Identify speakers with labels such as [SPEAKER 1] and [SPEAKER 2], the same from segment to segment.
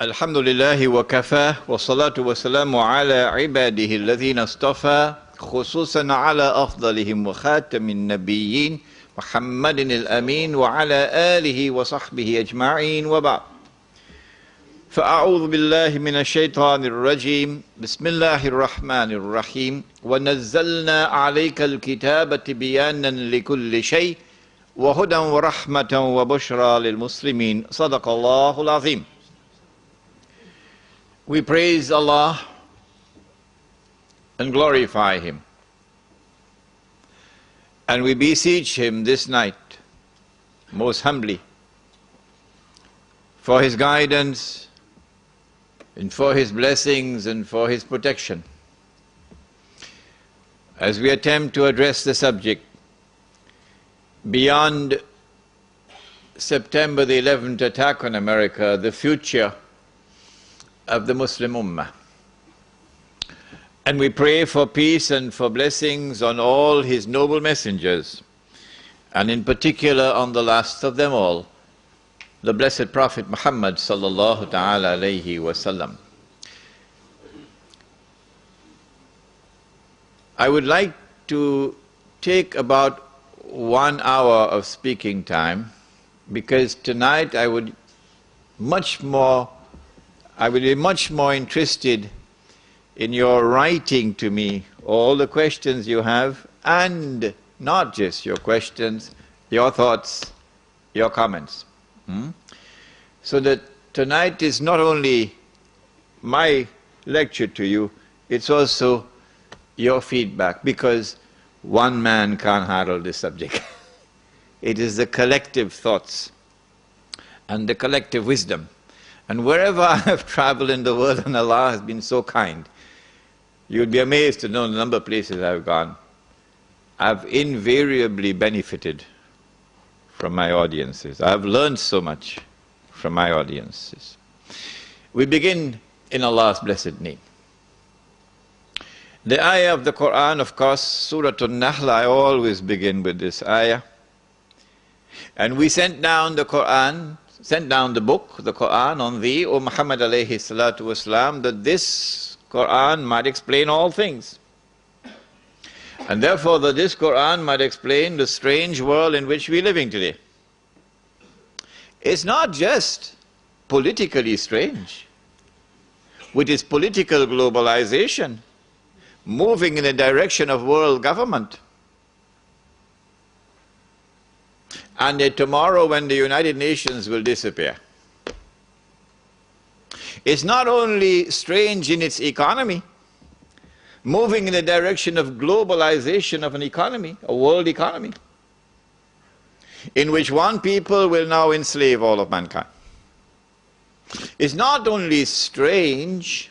[SPEAKER 1] الحمد لله وكفاه والصلاة والسلام على عباده الذين اصطفى خصوصا على أفضلهم وخاتم النبيين محمد الأمين وعلى آله وصحبه أجمعين وبعد فأعوذ بالله من الشيطان الرجيم بسم الله الرحمن الرحيم ونزلنا عليك الكتاب تبيانا لكل شيء وهدى ورحمة وبشرى للمسلمين صدق الله العظيم. We praise Allah and glorify Him, and we beseech Him this night most humbly for His guidance and for His blessings and for His protection as we attempt to address the subject beyond September the 11th attack on America, the future of the Muslim Ummah. And we pray for peace and for blessings on all His noble messengers, and in particular on the last of them all, the blessed Prophet Muhammad sallallahu ta'ala alayhi wasallam. I would like to take about 1 hour of speaking time, because tonight I would be much more interested in your writing to me all the questions you have, and not just your questions, your thoughts, your comments. So that tonight is not only my lecture to you, it's also your feedback, because one man can't handle this subject. It is the collective thoughts and the collective wisdom. And wherever I have traveled in the world, and Allah has been so kind, you would be amazed to know the number of places I've gone. I've invariably benefited from my audiences. I've learned so much from my audiences. We begin in Allah's blessed name. The ayah of the Quran, of course, Surah An-Nahl, I always begin with this ayah. And we sent down the Quran, sent down the book, the Quran, on thee, O Muhammad alayhi salatu wasalam, that this Quran might explain all things. And therefore that this Quran might explain the strange world in which we're living today. It's not just politically strange, which is political globalization, moving in the direction of world government. And tomorrow when the United Nations will disappear. It's not only strange in its economy, moving in the direction of globalization of an economy, a world economy, in which one people will now enslave all of mankind. It's not only strange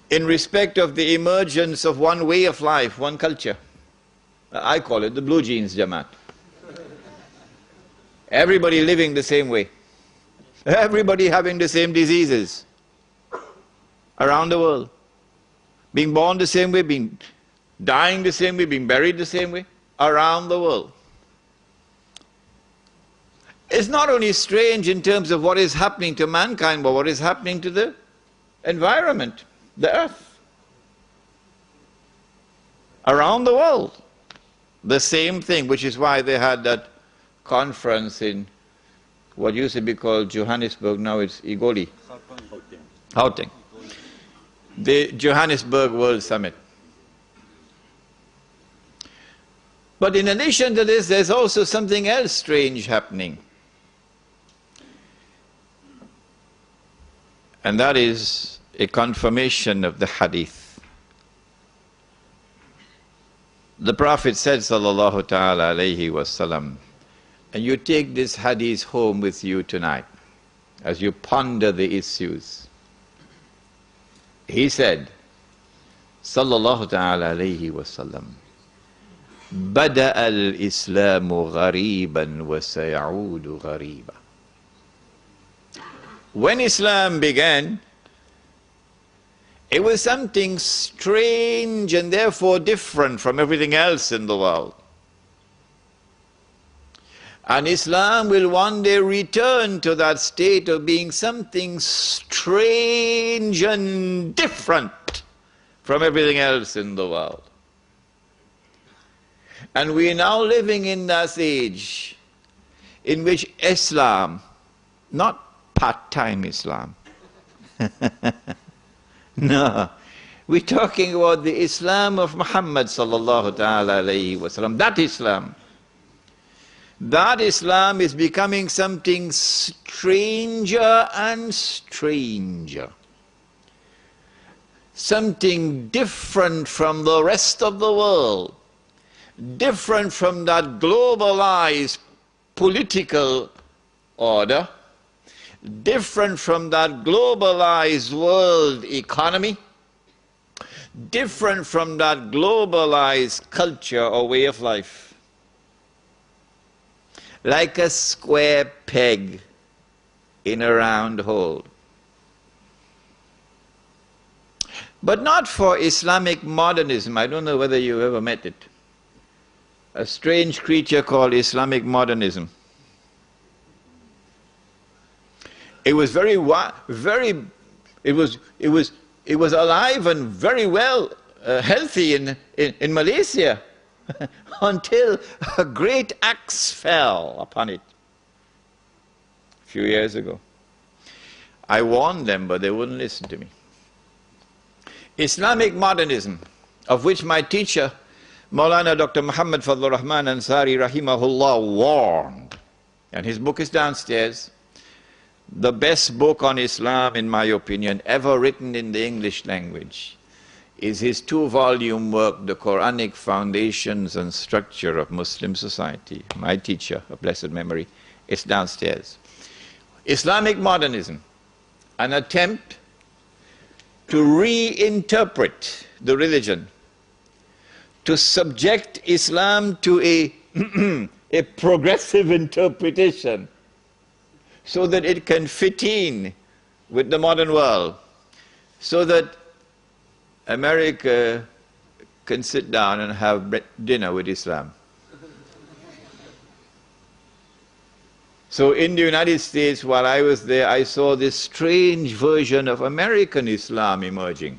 [SPEAKER 1] in respect of the emergence of one way of life, one culture. I call it the blue jeans Jamaat. Everybody living the same way. Everybody having the same diseases around the world. Being born the same way, being dying the same way, being buried the same way, around the world. It's not only strange in terms of what is happening to mankind, but what is happening to the environment, the earth. Around the world. The same thing, which is why they had that conference in what used to be called Johannesburg, now it's Igoli. Gauteng. The Johannesburg World Summit. But in addition to this, there's also something else strange happening. And that is a confirmation of the hadith. The Prophet said, sallallahu ta'ala alayhi wasallam, and you take this hadith home with you tonight as you ponder the issues. He said, sallallahu ta'ala alayhi wasallam, بدأ الإسلام غريبا وسيعود غريبا. When Islam began, it was something strange and therefore different from everything else in the world. And Islam will one day return to that state of being something strange and different from everything else in the world. And we are now living in that age in which Islam, not part-time Islam, no, we're talking about the Islam of Muhammad sallallahu ta'ala alayhi wa sallam, that Islam. That Islam is becoming something stranger and stranger. Something different from the rest of the world. Different from that globalized political order. Different from that globalized world economy. Different from that globalized culture or way of life. Like a square peg in a round hole. But not for Islamic modernism. I don't know whether you ever met it. A strange creature called Islamic modernism. It was it was alive and very well healthy in Malaysia. Until a great axe fell upon it a few years ago. I warned them, but they wouldn't listen to me. Islamic modernism, of which my teacher, Maulana Dr. Muhammad Fadlur Rahman Ansari Rahimahullah, warned, and his book is downstairs, the best book on Islam, in my opinion, ever written in the English language, is his 2-volume work, The Quranic Foundations and Structure of Muslim Society. My teacher, of blessed memory, it's downstairs. Islamic modernism, an attempt to reinterpret the religion, to subject Islam to a progressive interpretation so that it can fit in with the modern world, so that America can sit down and have dinner with Islam. So in the United States, while I was there, I saw this strange version of American Islam emerging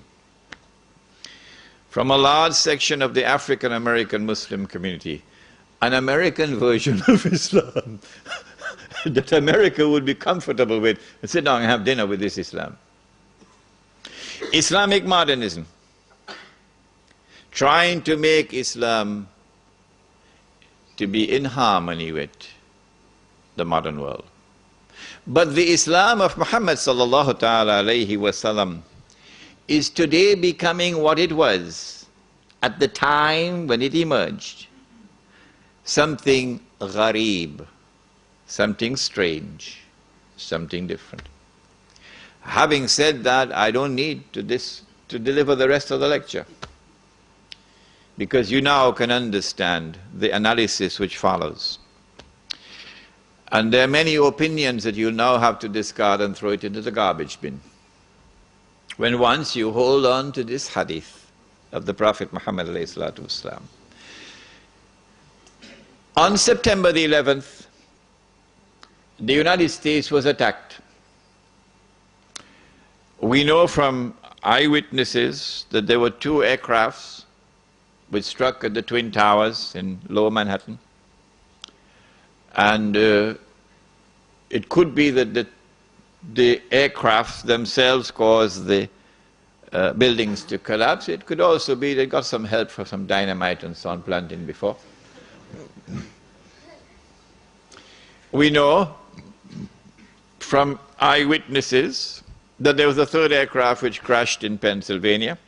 [SPEAKER 1] from a large section of the African American Muslim community, an American version of Islam that America would be comfortable with and sit down and have dinner with this Islam. Islamic modernism, trying to make Islam to be in harmony with the modern world. But the Islam of Muhammad sallallahu ta'ala alayhi wa sallam is today becoming what it was at the time when it emerged. Something gharib, something strange, something different. Having said that, I don't need to deliver the rest of the lecture, because you now can understand the analysis which follows. And there are many opinions that you'll now have to discard and throw it into the garbage bin, when once you hold on to this hadith of the Prophet Muhammad alayhi salatu wasalam. On September the 11th, the United States was attacked. We know from eyewitnesses that there were 2 aircrafts which struck at the Twin Towers in Lower Manhattan. And it could be that the aircraft themselves caused the buildings to collapse. It could also be they got some help from some dynamite and so on planting before. We know from eyewitnesses that there was a 3rd aircraft which crashed in Pennsylvania.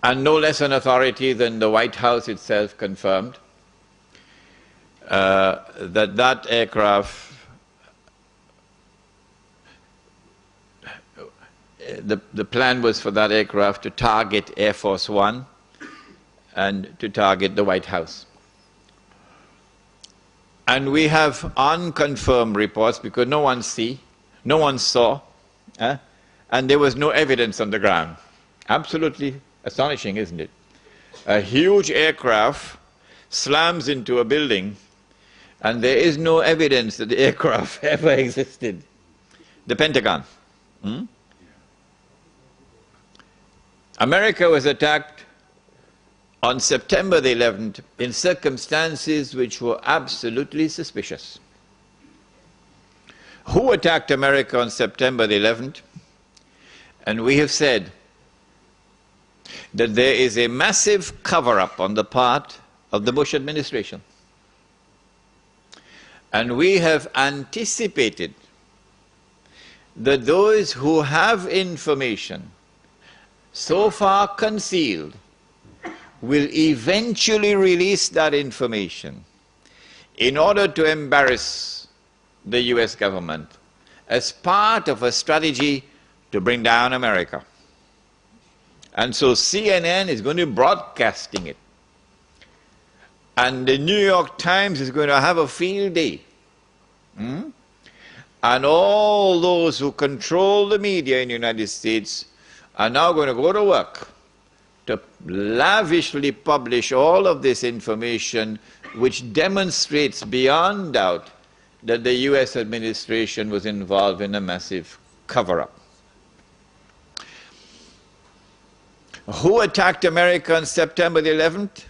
[SPEAKER 1] And no less an authority than the White House itself confirmed that aircraft, the plan was for that aircraft to target Air Force One and to target the White House. And we have unconfirmed reports, because no one saw, and there was no evidence on the ground. Absolutely astonishing, isn't it? A huge aircraft slams into a building and there is no evidence that the aircraft ever existed. The Pentagon. America was attacked on September the 11th in circumstances which were absolutely suspicious. Who attacked America on September the 11th? And we have said that there is a massive cover-up on the part of the Bush administration. And we have anticipated that those who have information so far concealed will eventually release that information in order to embarrass the US government as part of a strategy to bring down America. And so CNN is going to be broadcasting it. And the New York Times is going to have a field day. And all those who control the media in the United States are now going to go to work to lavishly publish all of this information which demonstrates beyond doubt that the US administration was involved in a massive cover-up. Who attacked America on September the 11th?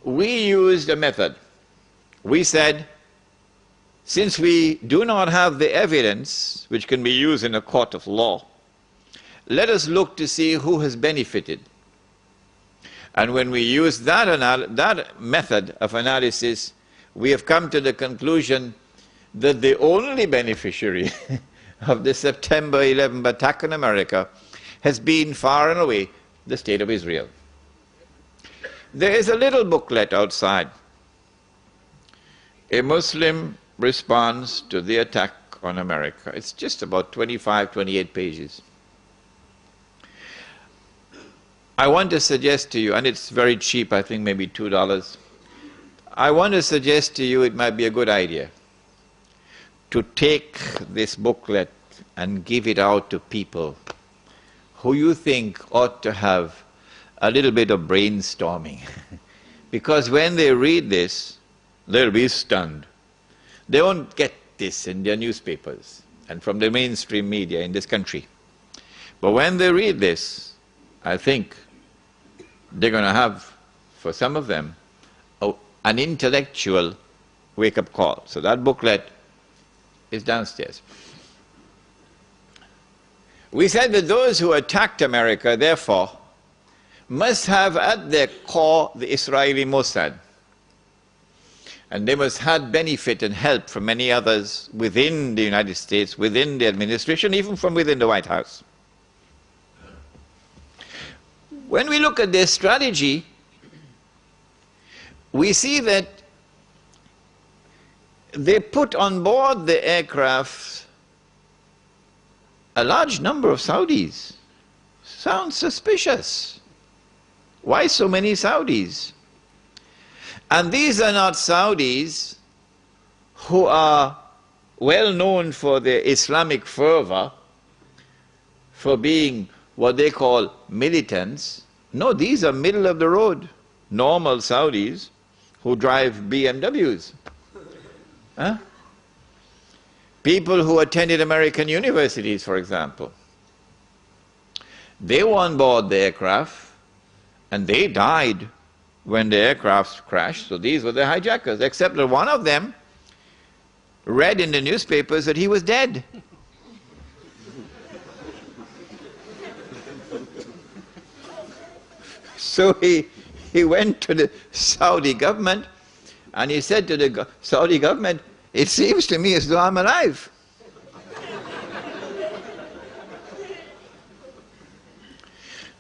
[SPEAKER 1] We used a method. We said, since we do not have the evidence which can be used in a court of law, let us look to see who has benefited. And when we use that method of analysis, we have come to the conclusion that the only beneficiary of the September 11th attack on America has been far and away the State of Israel. There is a little booklet outside, A Muslim Response to the Attack on America. It's just about 25, 28 pages. I want to suggest to you, and it's very cheap, I think maybe $2. I want to suggest to you it might be a good idea to take this booklet and give it out to people who you think ought to have a little bit of brainstorming. Because when they read this, they'll be stunned. They won't get this in their newspapers and from the mainstream media in this country. But when they read this, I think they're going to have, for some of them, an intellectual wake-up call. So that booklet is downstairs. We said that those who attacked America, therefore, must have at their core the Israeli Mossad. And they must have benefit and help from many others within the United States, within the administration, even from within the White House. When we look at their strategy, we see that they put on board the aircraft a large number of Saudis. Sounds suspicious. Why so many Saudis? And these are not Saudis who are well known for their Islamic fervor, for being what they call militants. No, these are middle of the road, normal Saudis who drive BMWs. Huh? People who attended American universities, for example. They were on board the aircraft and they died when the aircraft crashed. So these were the hijackers, except that one of them read in the newspapers that he was dead. So he went to the Saudi government and he said to the Saudi government, "It seems to me as though I'm alive."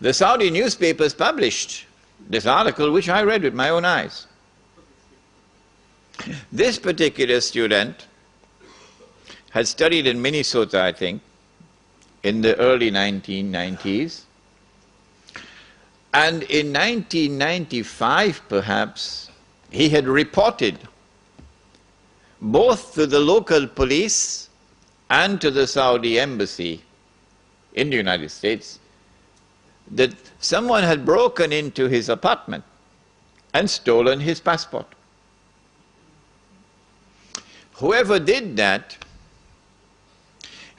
[SPEAKER 1] The Saudi newspapers published this article, which I read with my own eyes. This particular student had studied in Minnesota, I think, in the early 1990s. And in 1995, perhaps, he had reported both to the local police and to the Saudi embassy in the United States that someone had broken into his apartment and stolen his passport. whoever did that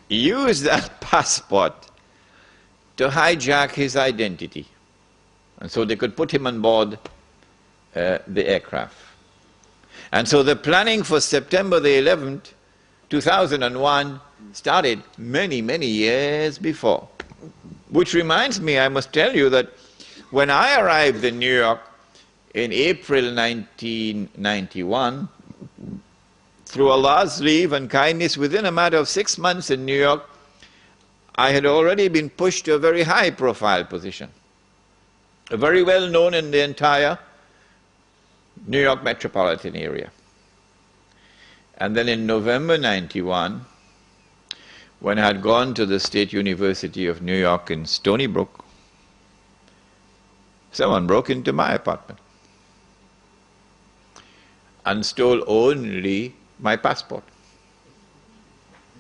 [SPEAKER 1] used that passport to hijack his identity. And so they could put him on board the aircraft. And so the planning for September the 11th, 2001 started many, many years before. Which reminds me, I must tell you that when I arrived in New York in April 1991, through Allah's leave and kindness, within a matter of 6 months in New York, I had already been pushed to a very high profile position. Very well known in the entire New York metropolitan area. And then in November 91, when I had gone to the State University of New York in Stony Brook, someone broke into my apartment and stole only my passport.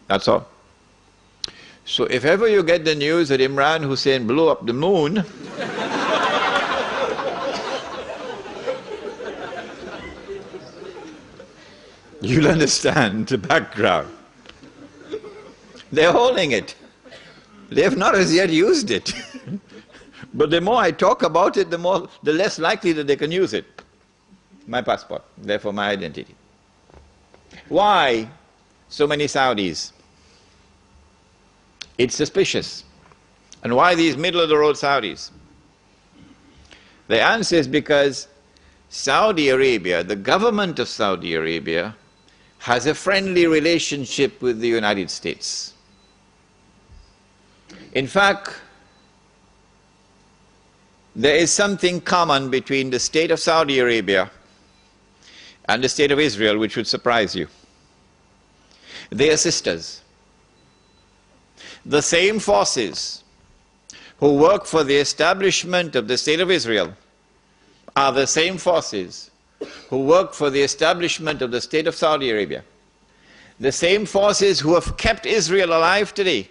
[SPEAKER 1] That's all. So if ever you get the news that Imran Hosein blew up the moon, you'll understand the background. They're holding it. They have not as yet used it. But the more I talk about it, the less likely that they can use it. My passport, therefore my identity. Why so many Saudis? It's suspicious. And why these middle-of-the-road Saudis? The answer is because Saudi Arabia, the government of Saudi Arabia, has a friendly relationship with the United States. In fact, there is something common between the state of Saudi Arabia and the state of Israel which would surprise you. They are sisters. The same forces who work for the establishment of the state of Israel are the same forces who work for the establishment of the state of Saudi Arabia. The same forces who have kept Israel alive today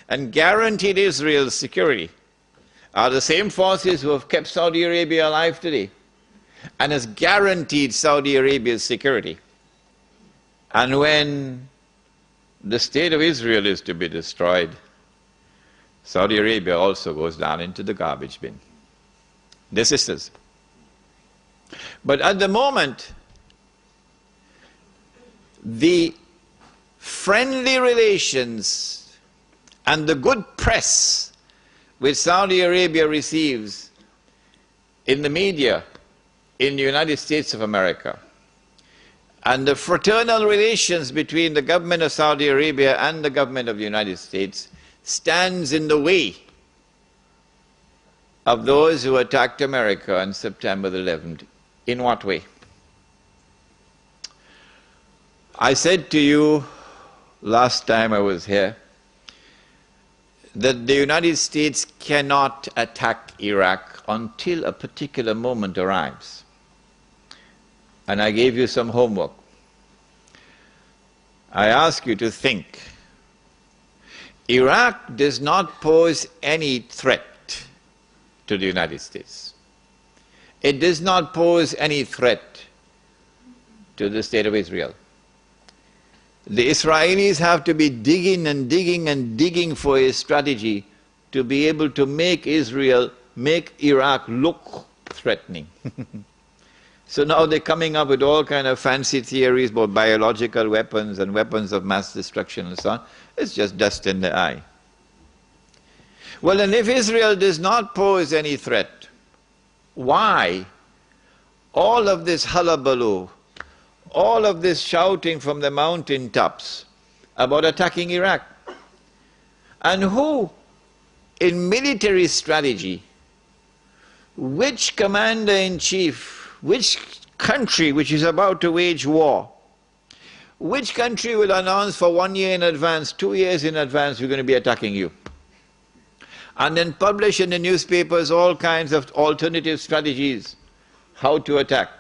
[SPEAKER 1] and guaranteed Israel's security are the same forces who have kept Saudi Arabia alive today and has guaranteed Saudi Arabia's security. And when the state of Israel is to be destroyed, Saudi Arabia also goes down into the garbage bin. They're sisters. But at the moment, the friendly relations and the good press which Saudi Arabia receives in the media in the United States of America, and the fraternal relations between the government of Saudi Arabia and the government of the United States stands in the way of those who attacked America on September the 11th. In what way? I said to you last time I was here that the United States cannot attack Iraq until a particular moment arrives. And I gave you some homework. I ask you to think. Iraq does not pose any threat to the United States. It does not pose any threat to the state of Israel. The Israelis have to be digging and digging and digging for a strategy to be able to make Iraq look threatening. So now they're coming up with all kind of fancy theories about biological weapons and weapons of mass destruction and so on. It's just dust in the eye. Well, and if Israel does not pose any threat, why all of this hullabaloo, all of this shouting from the mountaintops about attacking Iraq? And who, in military strategy, which commander-in-chief, which country which is about to wage war, which country will announce for 1 year in advance, 2 years in advance, we're going to be attacking you? And then publish in the newspapers all kinds of alternative strategies, how to attack.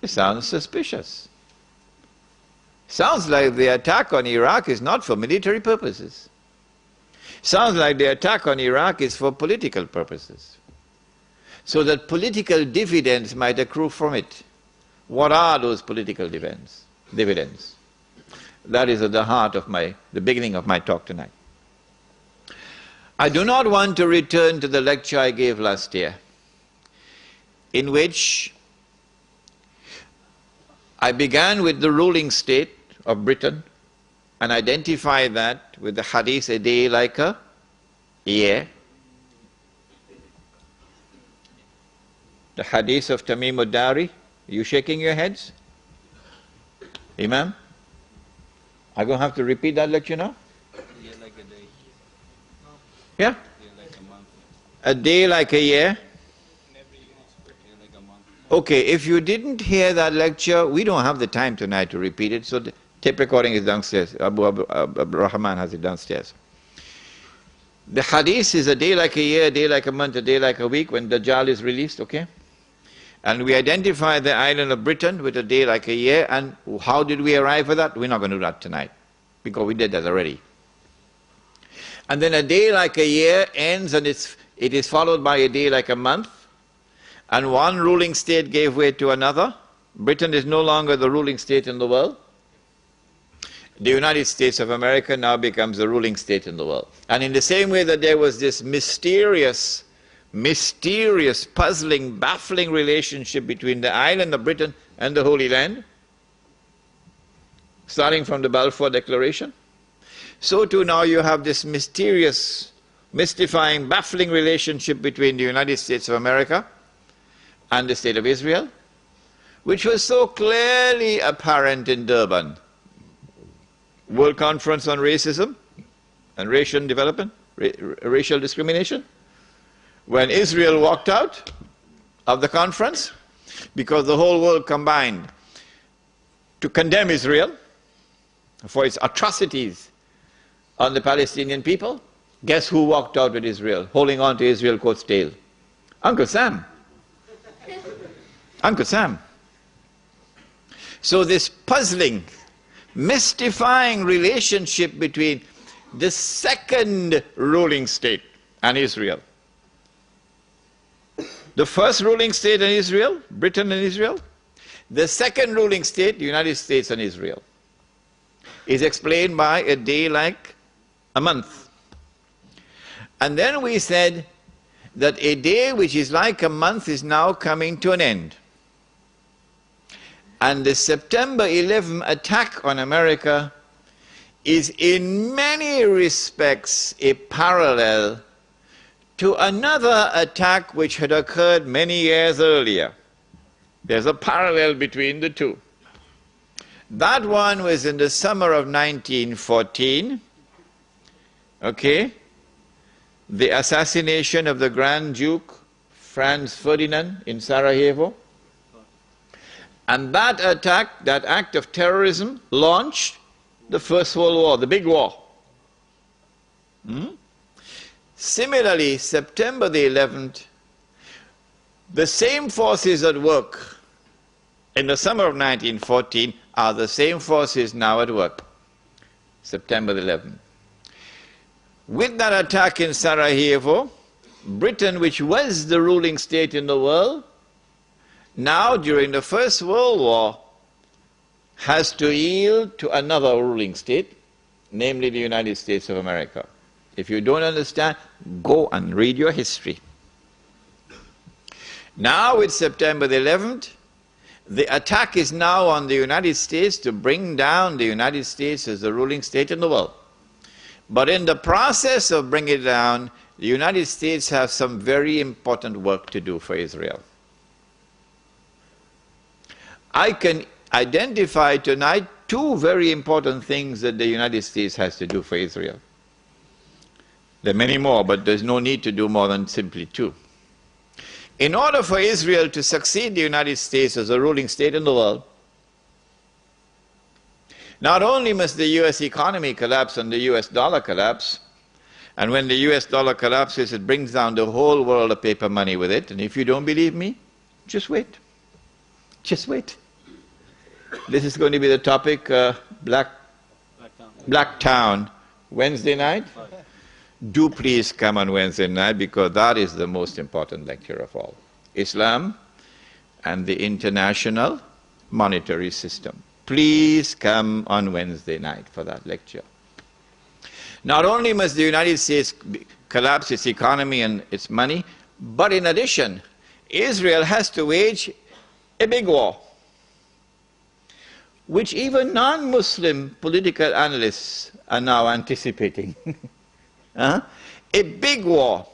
[SPEAKER 1] It sounds suspicious. Sounds like the attack on Iraq is not for military purposes. Sounds like the attack on Iraq is for political purposes, so that political dividends might accrue from it. What are those political dividends? That is at the heart of the beginning of my talk tonight. I do not want to return to the lecture I gave last year, in which I began with the ruling state of Britain and identified that with the hadith, a day like a year. The hadith of Tamim ad-Dari. Are you shaking your heads? Imam? I'm going to have to repeat that lecture now?
[SPEAKER 2] Like a day.
[SPEAKER 1] Yeah?
[SPEAKER 2] Like a month.
[SPEAKER 1] A day like a year?
[SPEAKER 2] Like a month.
[SPEAKER 1] Okay, if you didn't hear that lecture, we don't have the time tonight to repeat it, so the tape recording is downstairs. Abu Rahman has it downstairs. The hadith is a day like a year, a day like a month, a day like a week when Dajjal is released, okay? And we identify the island of Britain with a day like a year, and how did we arrive at that? We're not going to do that tonight, because we did that already. And then a day like a year ends, and it is followed by a day like a month, and one ruling state gave way to another. Britain is no longer the ruling state in the world. The United States of America now becomes the ruling state in the world. And in the same way that there was this mysterious, puzzling, baffling relationship between the island of Britain and the Holy Land, starting from the Balfour Declaration, so too now you have this mysterious, mystifying, baffling relationship between the United States of America and the State of Israel, which was so clearly apparent in Durban. World Conference on Racism and Racial Development, Racial Discrimination, when Israel walked out of the conference because the whole world combined to condemn Israel for its atrocities on the Palestinian people. Guess who walked out with Israel, holding on to Israel's coat's tail? Uncle Sam. Uncle Sam. So this puzzling, mystifying relationship between the second ruling state and Israel. The first ruling state in Israel, Britain and Israel. The second ruling state, the United States and Israel, is explained by a day like a month. And then we said that a day which is like a month is now coming to an end. And the September 11 attack on America is in many respects a parallel to another attack which had occurred many years earlier. There's a parallel between the two. That one was in the summer of 1914, okay? The assassination of the Grand Duke Franz Ferdinand in Sarajevo. And that attack, that act of terrorism, launched the First World War, the big war. Similarly, September the 11th, the same forces at work in the summer of 1914 are the same forces now at work, September the 11th. With that attack in Sarajevo, Britain, which was the ruling state in the world, now during the First World War, has to yield to another ruling state, namely the United States of America. If you don't understand, go and read your history. Now with September the 11th, the attack is now on the United States to bring down the United States as the ruling state in the world. But in the process of bringing it down, the United States has some very important work to do for Israel. I can identify tonight two very important things that the United States has to do for Israel. There are many more, but there's no need to do more than simply two. In order for Israel to succeed the United States as a ruling state in the world, not only must the US economy collapse and the US dollar collapse, and when the US dollar collapses, it brings down the whole world of paper money with it. And if you don't believe me, just wait. Just wait. This is going to be the topic, Black Town, Wednesday night. Do please come on Wednesday night, because that is the most important lecture of all. Islam and the international monetary system. Please come on Wednesday night for that lecture. Not only must the United States collapse its economy and its money, but in addition, Israel has to wage a big war, which even non-Muslim political analysts are now anticipating. A big war.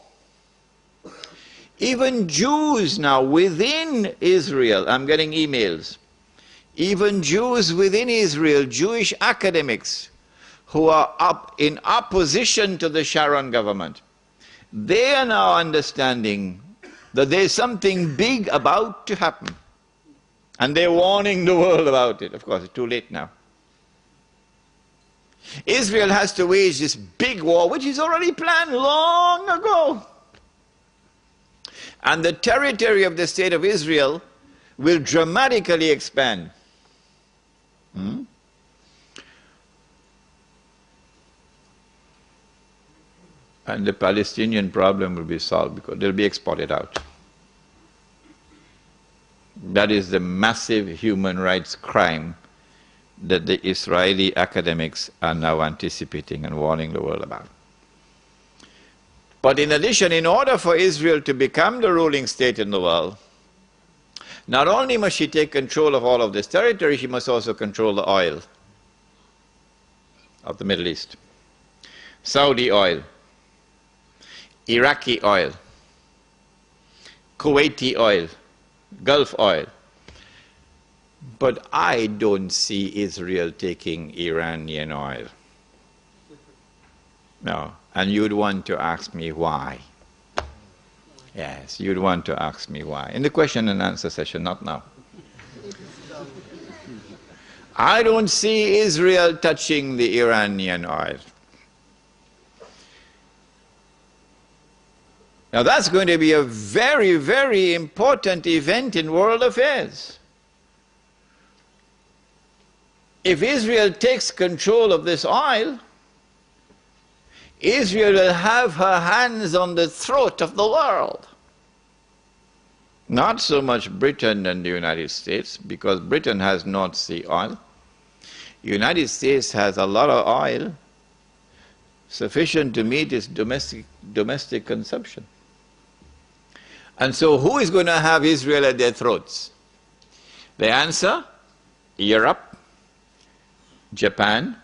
[SPEAKER 1] Even Jews now within Israel, I'm getting emails, even Jews within Israel, Jewish academics who are in opposition to the Sharon government, they are now understanding that there's something big about to happen. And they're warning the world about it. Of course, it's too late now. Israel has to wage this big war, which is already planned long ago. And the territory of the state of Israel will dramatically expand. And the Palestinian problem will be solved because they'll be exported out. That is the massive human rights crime that the Israeli academics are now anticipating and warning the world about. But in addition, in order for Israel to become the ruling state in the world, not only must she take control of all of this territory, she must also control the oil of the Middle East. Saudi oil, Iraqi oil, Kuwaiti oil, Gulf oil. But I don't see Israel taking Iranian oil. No. And you'd want to ask me why. Yes, you'd want to ask me why. In the question and answer session, not now. I don't see Israel touching the Iranian oil. Now that's going to be a very, very important event in world affairs. If Israel takes control of this oil, Israel will have her hands on the throat of the world. Not so much Britain and the United States, because Britain has North Sea oil. The United States has a lot of oil sufficient to meet its domestic consumption. And so who is going to have Israel at their throats? The answer, Europe, Japan,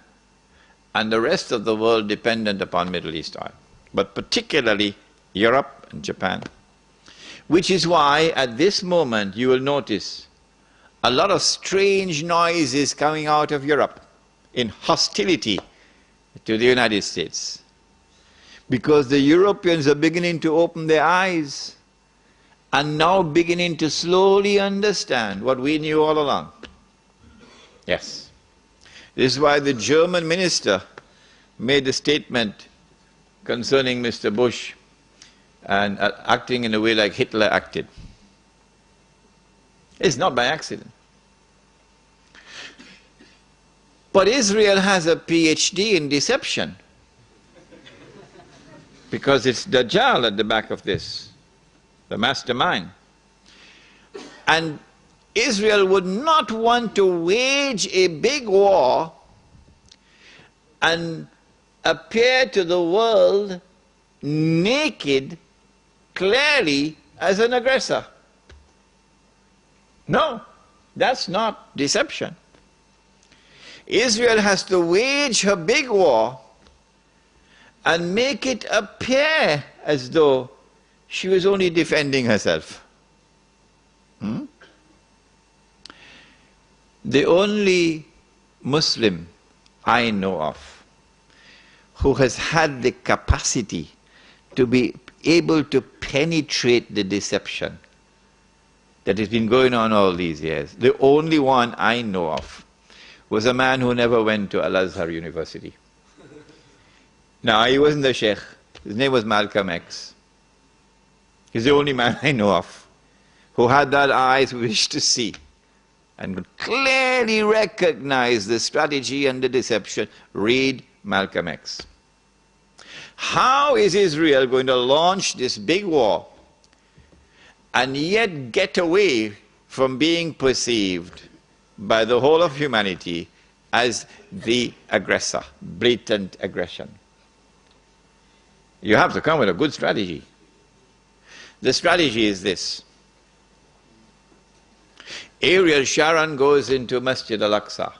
[SPEAKER 1] and the rest of the world dependent upon Middle East oil, but particularly Europe and Japan. Which is why at this moment you will notice a lot of strange noises coming out of Europe in hostility to the United States. Because the Europeans are beginning to open their eyes and now beginning to slowly understand what we knew all along. Yes. This is why the German minister made a statement concerning Mr. Bush and acting in a way like Hitler acted. It's not by accident. But Israel has a PhD in deception because it's Dajjal at the back of this, the mastermind. And Israel would not want to wage a big war and appear to the world naked, clearly as an aggressor. No, that's not deception. Israel has to wage her big war and make it appear as though she was only defending herself. The only Muslim I know of who has had the capacity to be able to penetrate the deception that has been going on all these years, the only one I know of, was a man who never went to Al-Azhar University. No, he wasn't a Sheikh. His name was Malcolm X. He's the only man I know of who had that eyes wish to see and could clearly recognize the strategy and the deception. Read Malcolm X. How is Israel going to launch this big war and yet get away from being perceived by the whole of humanity as the aggressor, blatant aggression. You have to come with a good strategy. The strategy is this. Ariel Sharon goes into Masjid al-Aqsa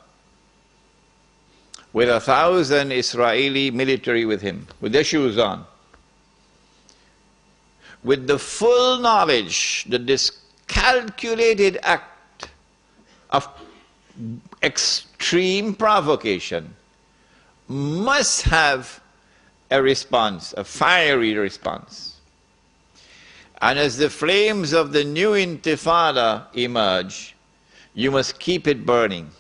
[SPEAKER 1] with 1,000 Israeli military with him, with their shoes on, with the full knowledge that this calculated act of extreme provocation must have a response, a fiery response. And as the flames of the new intifada emerge, you must keep it burning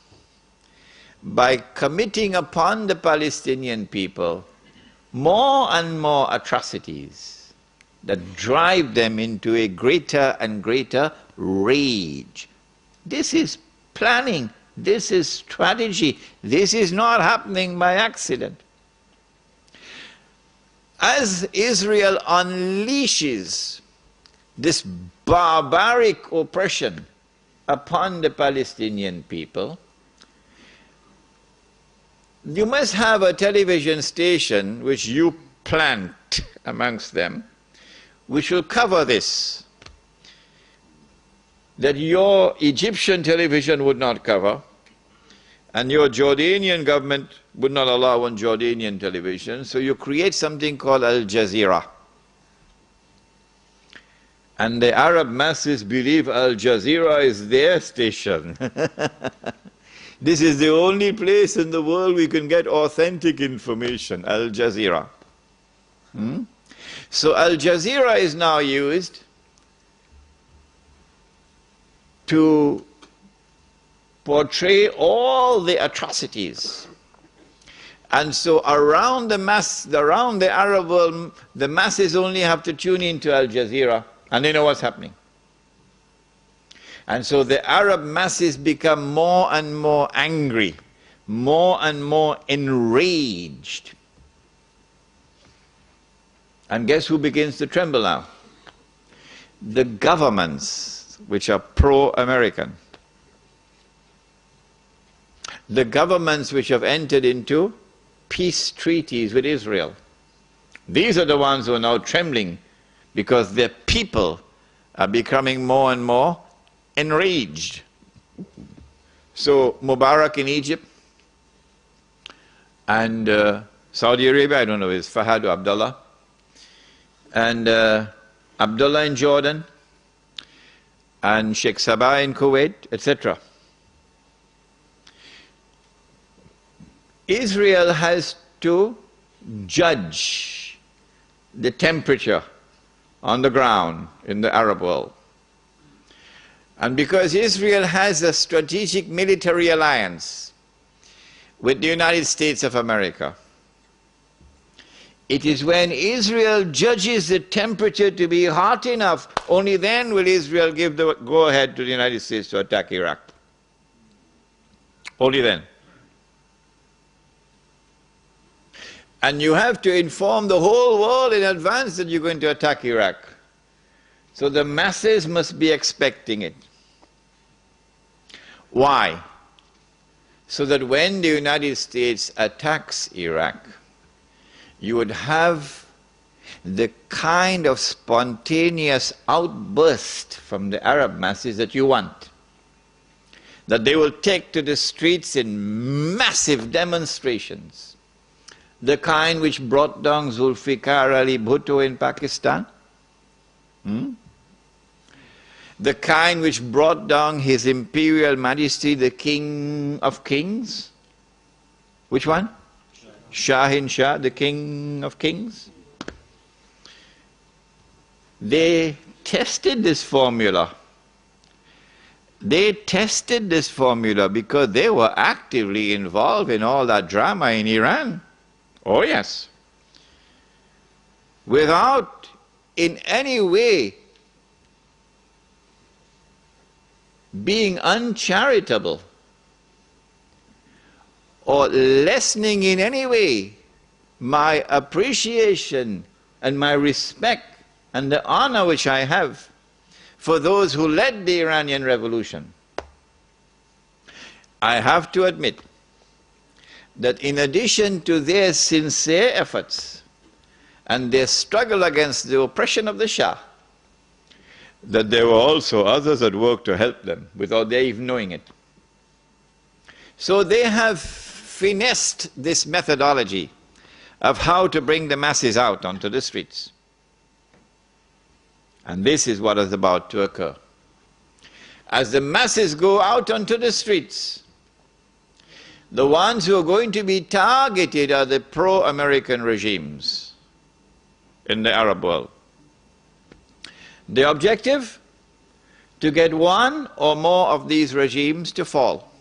[SPEAKER 1] by committing upon the Palestinian people more and more atrocities that drive them into a greater and greater rage. This is planning, this is strategy, this is not happening by accident. As Israel unleashes this barbaric oppression upon the Palestinian people, you must have a television station which you plant amongst them, which will cover this, that your Egyptian television would not cover, and your Jordanian government would not allow on Jordanian television, so you create something called Al Jazeera. And the Arab masses believe Al Jazeera is their station. This is the only place in the world we can get authentic information, Al Jazeera. So Al Jazeera is now used to portray all the atrocities. And so around the Arab world, the masses only have to tune into Al Jazeera and they know what's happening. And so the Arab masses become more and more angry, more and more enraged. And guess who begins to tremble now? The governments which are pro-American. The governments which have entered into peace treaties with Israel. These are the ones who are now trembling because their people are becoming more and more enraged. So Mubarak in Egypt and Saudi Arabia, I don't know, is Fahad or Abdullah, and Abdullah in Jordan, and Sheikh Sabah in Kuwait, etc. Israel has to judge the temperature on the ground in the Arab world. And because Israel has a strategic military alliance with the United States of America, it is when Israel judges the temperature to be hot enough, only then will Israel give the go-ahead to the United States to attack Iraq. Only then. And you have to inform the whole world in advance that you're going to attack Iraq. So the masses must be expecting it. Why? So that when the United States attacks Iraq, you would have the kind of spontaneous outburst from the Arab masses that you want. That they will take to the streets in massive demonstrations. The kind which brought down Zulfikar Ali Bhutto in Pakistan. The kind which brought down His Imperial Majesty, the King of Kings. Which one? Shahin Shah, the King of Kings. They tested this formula. They tested this formula because they were actively involved in all that drama in Iran. Oh yes. Without in any way being uncharitable or lessening in any way my appreciation and my respect and the honor which I have for those who led the Iranian Revolution. I have to admit that in addition to their sincere efforts and their struggle against the oppression of the Shah, that there were also others at work to help them without their even knowing it. So they have finessed this methodology of how to bring the masses out onto the streets. And this is what is about to occur. As the masses go out onto the streets, the ones who are going to be targeted are the pro-American regimes in the Arab world. The objective? To get one or more of these regimes to fall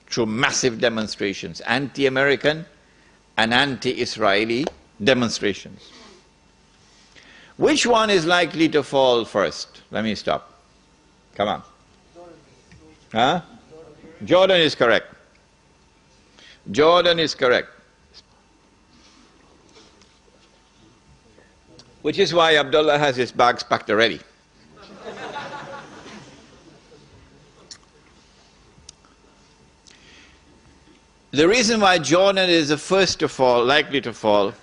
[SPEAKER 1] through massive demonstrations, anti-American and anti-Israeli demonstrations. Which one is likely to fall first? Let me stop. Come on. Huh? Jordan is correct. Jordan is correct. Which is why Abdullah has his bags packed already. The reason why Jordan is the first to fall, likely to fall,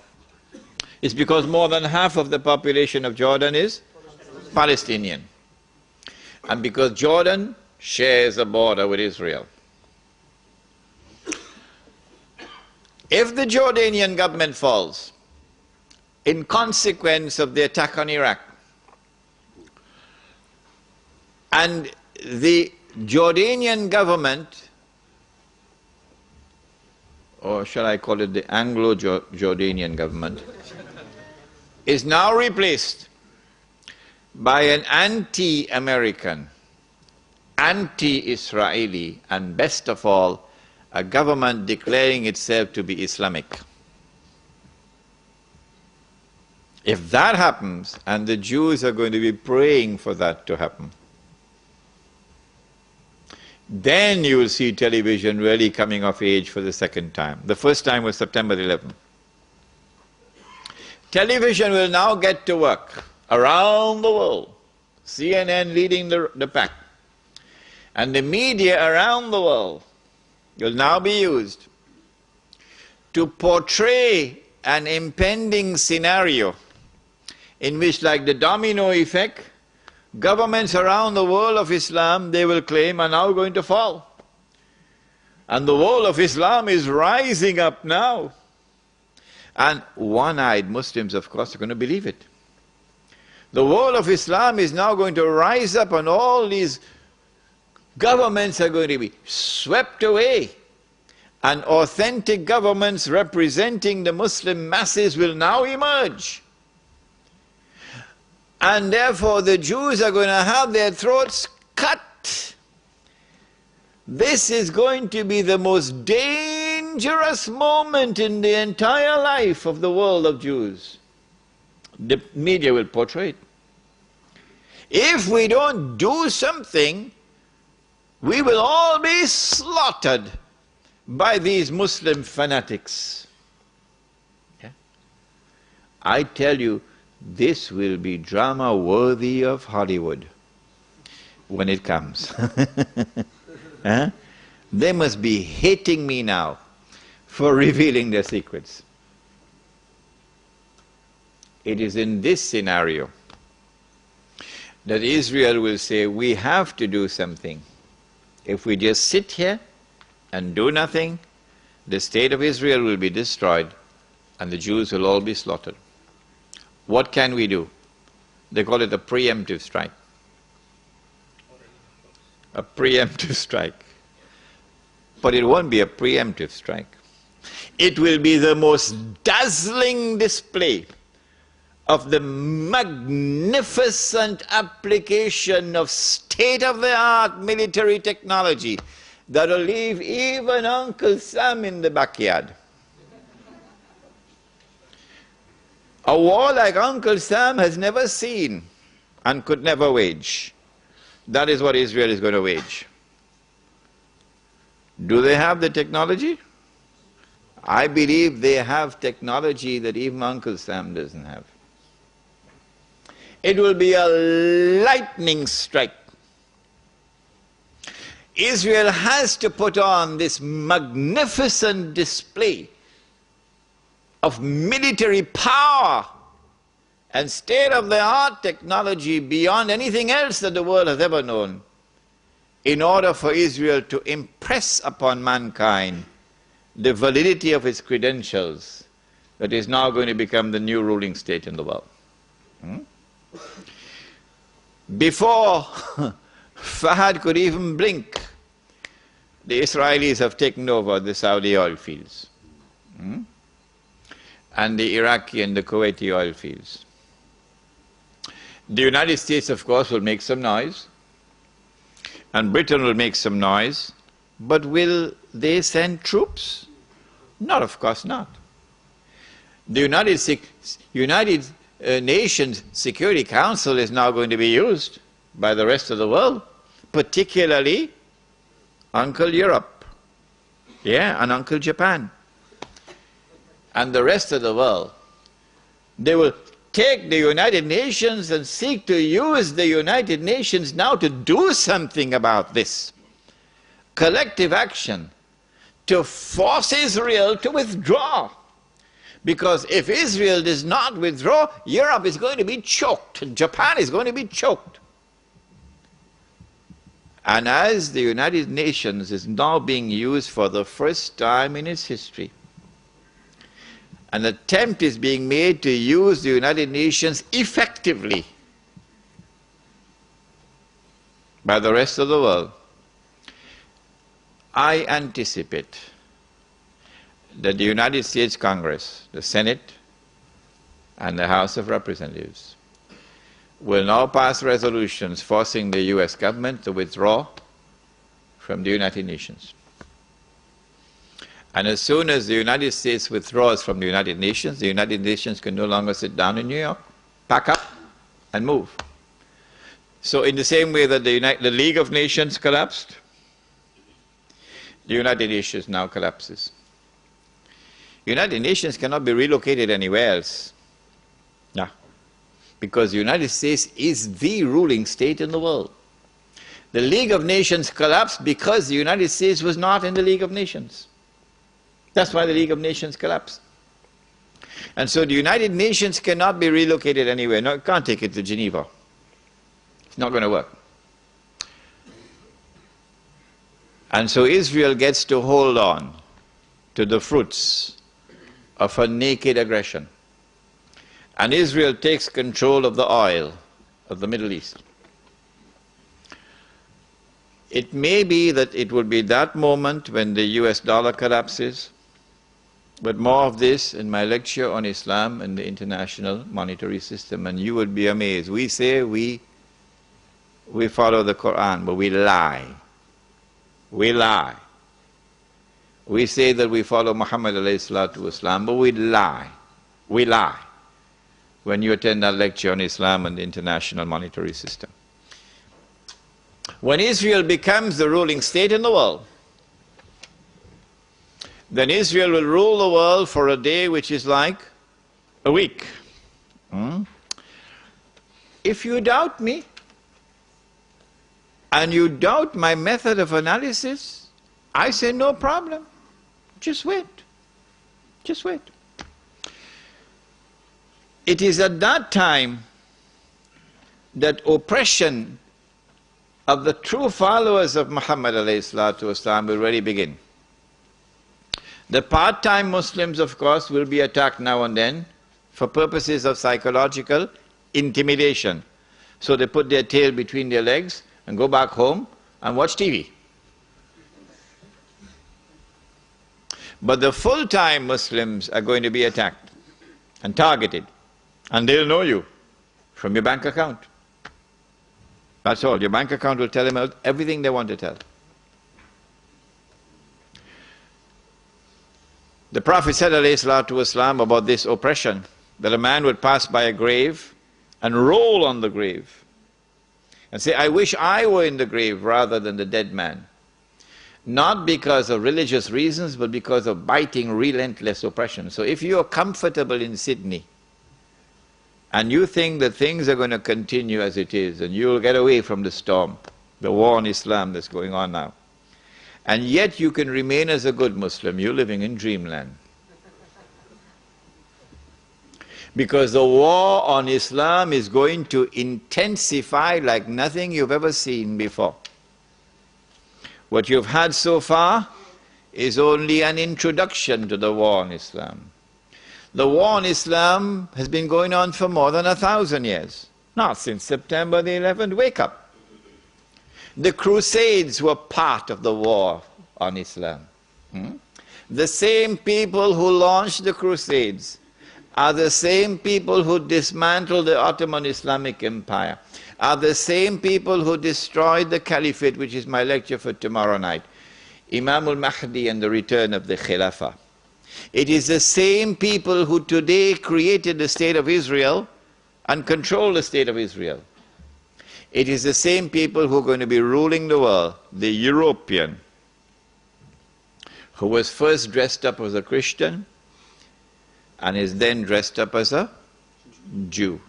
[SPEAKER 1] is because more than half of the population of Jordan is Palestinian. And because Jordan shares a border with Israel. If the Jordanian government falls in consequence of the attack on Iraq, and the Jordanian government, or shall I call it the Anglo-Jordanian government, is now replaced by an anti-American, anti-Israeli, and best of all, a government declaring itself to be Islamic. If that happens, and the Jews are going to be praying for that to happen, then you will see television really coming of age for the second time. The first time was September 11th. Television will now get to work around the world, CNN leading the pack, and the media around the world will now be used to portray an impending scenario in which, like the domino effect, governments around the world of Islam, they will claim, are now going to fall. And the world of Islam is rising up now. And one-eyed Muslims, of course, are going to believe it. The world of Islam is now going to rise up, and all these governments are going to be swept away. And authentic governments representing the Muslim masses will now emerge. And therefore the Jews are going to have their throats cut. This is going to be the most dangerous moment in the entire life of the world of Jews. The media will portray it. If we don't do something, we will all be slaughtered by these Muslim fanatics. Yeah? I tell you, this will be drama worthy of Hollywood when it comes. Huh? They must be hating me now for revealing their secrets. It is in this scenario that Israel will say, we have to do something. If we just sit here and do nothing, the state of Israel will be destroyed and the Jews will all be slaughtered. What can we do? They call it a preemptive strike. A preemptive strike. But it won't be a preemptive strike. It will be the most dazzling display of the magnificent application of state-of-the-art military technology that will leave even Uncle Sam in the backyard. A war like Uncle Sam has never seen and could never wage. That is what Israel is going to wage. Do they have the technology? I believe they have technology that even Uncle Sam doesn't have. It will be a lightning strike. Israel has to put on this magnificent display of military power and state-of-the-art technology beyond anything else that the world has ever known, in order for Israel to impress upon mankind the validity of its credentials that is now going to become the new ruling state in the world. Before Fahad could even blink, the Israelis have taken over the Saudi oil fields, and the Iraqi and the Kuwaiti oil fields. The United States, of course, will make some noise, and Britain will make some noise, but will they send troops? Not, of course not. The United Nations Security Council is now going to be used by the rest of the world, particularly Uncle Europe, and Uncle Japan, and the rest of the world. They will take the United Nations and seek to use the United Nations now to do something about this. Collective action to force Israel to withdraw. Because if Israel does not withdraw, Europe is going to be choked, and Japan is going to be choked. And as the United Nations is now being used for the first time in its history, an attempt is being made to use the United Nations effectively by the rest of the world, I anticipate that the United States Congress, the Senate, and the House of Representatives will now pass resolutions forcing the US government to withdraw from the United Nations. And as soon as the United States withdraws from the United Nations can no longer sit down in New York, pack up and move. So in the same way that the League of Nations collapsed, the United Nations now collapses. United Nations cannot be relocated anywhere else. No. Because the United States is the ruling state in the world. The League of Nations collapsed because the United States was not in the League of Nations. That's why the League of Nations collapsed. And so the United Nations cannot be relocated anywhere. No, it can't take it to Geneva. It's not going to work. And so Israel gets to hold on to the fruits of her naked aggression. And Israel takes control of the oil of the Middle East. It may be that it will be that moment when the US dollar collapses, but more of this in my lecture on Islam and the international monetary system, and you would be amazed. We say we follow the Quran, but we lie. We lie. We say that we follow Muhammad ﷺ, but we lie. We lie when you attend that lecture on Islam and the international monetary system. When Israel becomes the ruling state in the world, then Israel will rule the world for a day which is like a week. If you doubt me, and you doubt my method of analysis, I say no problem. Just wait. Just wait. It is at that time that oppression of the true followers of Muhammad ﷺ will really begin. The part-time Muslims, of course, will be attacked now and then for purposes of psychological intimidation. So they put their tail between their legs and go back home and watch TV. But the full-time Muslims are going to be attacked and targeted, and they'll know you from your bank account. That's all. Your bank account will tell them everything they want to tell. The Prophet said ﷺ about this oppression, that a man would pass by a grave and roll on the grave and say, I wish I were in the grave rather than the dead man. Not because of religious reasons, but because of biting, relentless oppression. So if you are comfortable in Sidney, and you think that things are going to continue as it is, and you'll get away from the storm, the war on Islam that's going on now, And yet you can remain as a good Muslim. You're living in dreamland. Because the war on Islam is going to intensify like nothing you've ever seen before. What you've had so far is only an introduction to the war on Islam. The war on Islam has been going on for more than 1,000 years. Not since September the 11th. Wake up. The Crusades were part of the war on Islam. The same people who launched the Crusades are the same people who dismantled the Ottoman Islamic Empire, are the same people who destroyed the Caliphate, which is my lecture for tomorrow night, Imam al-Mahdi and the return of the Khilafah. It is the same people who today created the State of Israel and control the State of Israel. It is the same people who are going to be ruling the world, the European, who was first dressed up as a Christian and is then dressed up as a Jew.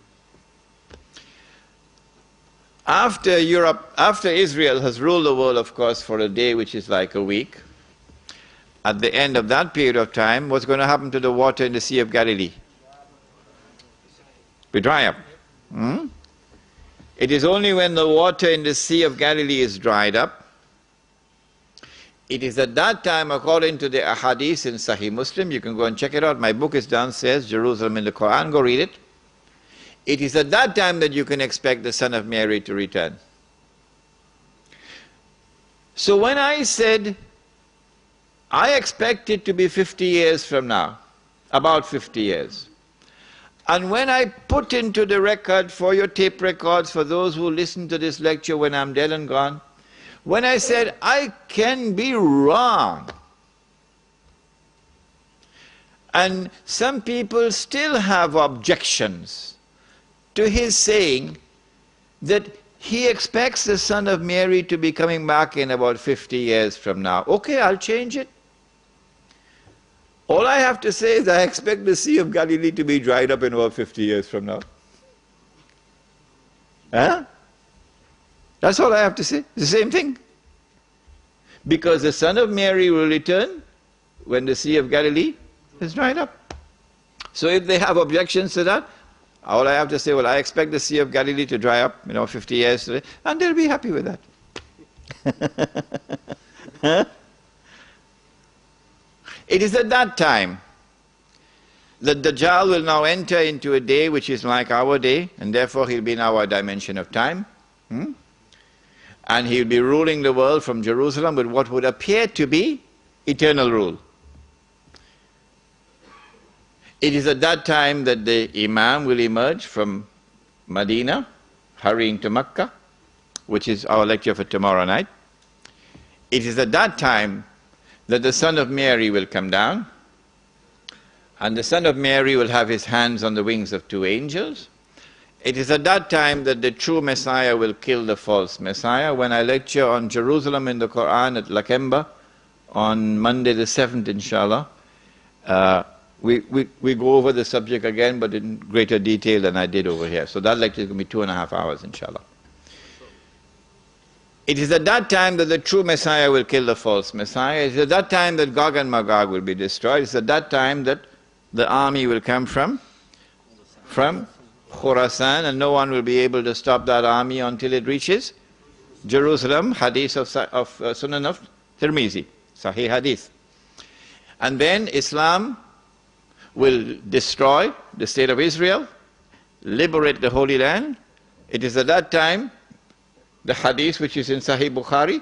[SPEAKER 1] After Israel has ruled the world, of course, for a day which is like a week, at the end of that period of time, what's going to happen to the water in the Sea of Galilee? We dry up. It is only when the water in the Sea of Galilee is dried up, it is at that time, according to the ahadith in Sahih Muslim, you can go and check it out, my book is downstairs, Jerusalem in the Quran, go read it. It is at that time that you can expect the Son of Mary to return. So when I said, I expect it to be 50 years from now, about 50 years. And when I put into the record for your tape records, for those who listen to this lecture when I'm dead and gone, when I said, I can be wrong. And some people still have objections to his saying that he expects the Son of Mary to be coming back in about 50 years from now. Okay, I'll change it. All I have to say is I expect the Sea of Galilee to be dried up in about 50 years from now. Huh? That's all I have to say. It's the same thing. Because the Son of Mary will return when the Sea of Galilee is dried up. So if they have objections to that, all I have to say, well, I expect the Sea of Galilee to dry up, 50 years today, and they'll be happy with that. Huh? It is at that time that Dajjal will now enter into a day which is like our day, and therefore he'll be in our dimension of time. And he'll be ruling the world from Jerusalem with what would appear to be eternal rule. It is at that time that the Imam will emerge from Medina, hurrying to Mecca, which is our lecture for tomorrow night. It is at that time that the Son of Mary will come down, and the Son of Mary will have his hands on the wings of two angels. It is at that time that the true Messiah will kill the false Messiah. When I lecture on Jerusalem in the Quran at Lakemba on Monday the 7th, inshallah, we go over the subject again, but in greater detail than I did over here. So that lecture is going to be 2.5 hours, inshallah. It is at that time that the true Messiah will kill the false Messiah. It is at that time that Gog and Magog will be destroyed. It is at that time that the army will come from Khurasan, and no one will be able to stop that army until it reaches Jerusalem, hadith of Sunan of Tirmizi, Sahih hadith. And then Islam will destroy the State of Israel, liberate the Holy Land. It is at that time the hadith which is in Sahih Bukhari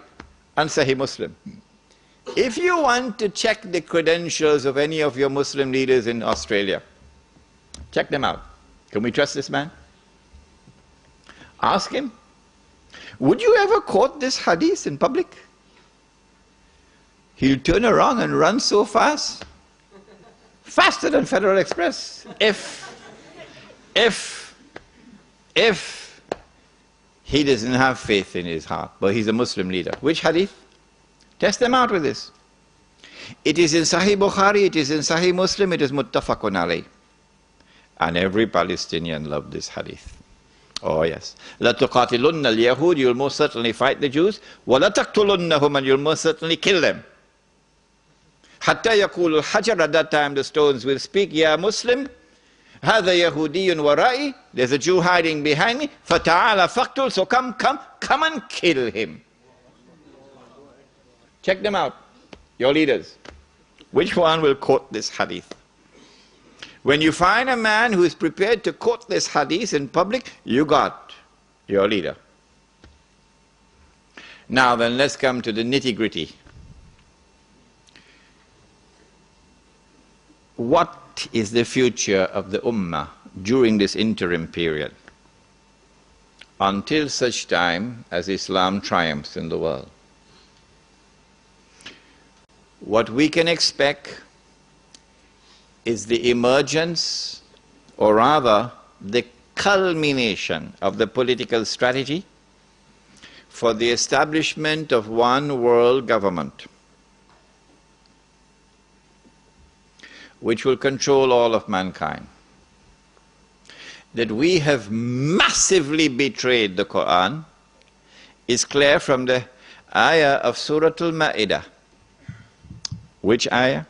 [SPEAKER 1] and Sahih Muslim. If you want to check the credentials of any of your Muslim leaders in Australia, check them out. Can we trust this man? Ask him. Would you ever quote this hadith in public? He'll turn around and run so fast, faster than Federal Express, if he doesn't have faith in his heart, but he's a Muslim leader. Which hadith? Test them out with this. It is in Sahih Bukhari, it is in Sahih Muslim, it is muttafaqun alayh. And every Palestinian loved this hadith. Oh yes. لَتُقَاتِلُنَّ الْيَهُودِ, you'll most certainly fight the Jews. وَلَتَقْتُلُنَّهُمْ, and you'll most certainly kill them. حَتَّى يَقُولُ الْحَجَرُ, at that time the stones will speak, Ya Muslim, هَذَا يَهُودِيٌّ وَرَائِي, there's a Jew hiding behind me, فَتَعَالَ فَقْتُلْ, so come and kill him. Check them out, your leaders. Which one will quote this hadith? When you find a man who is prepared to quote this hadith in public, you got your leader. Now then, let's come to the nitty-gritty. What is the future of the Ummah during this interim period? Until such time as Islam triumphs in the world. What we can expect is the emergence, or rather the culmination of the political strategy for the establishment of one world government which will control all of mankind. That we have massively betrayed the Quran is clear from the ayah of Surah Al-Ma'idah. Which ayah?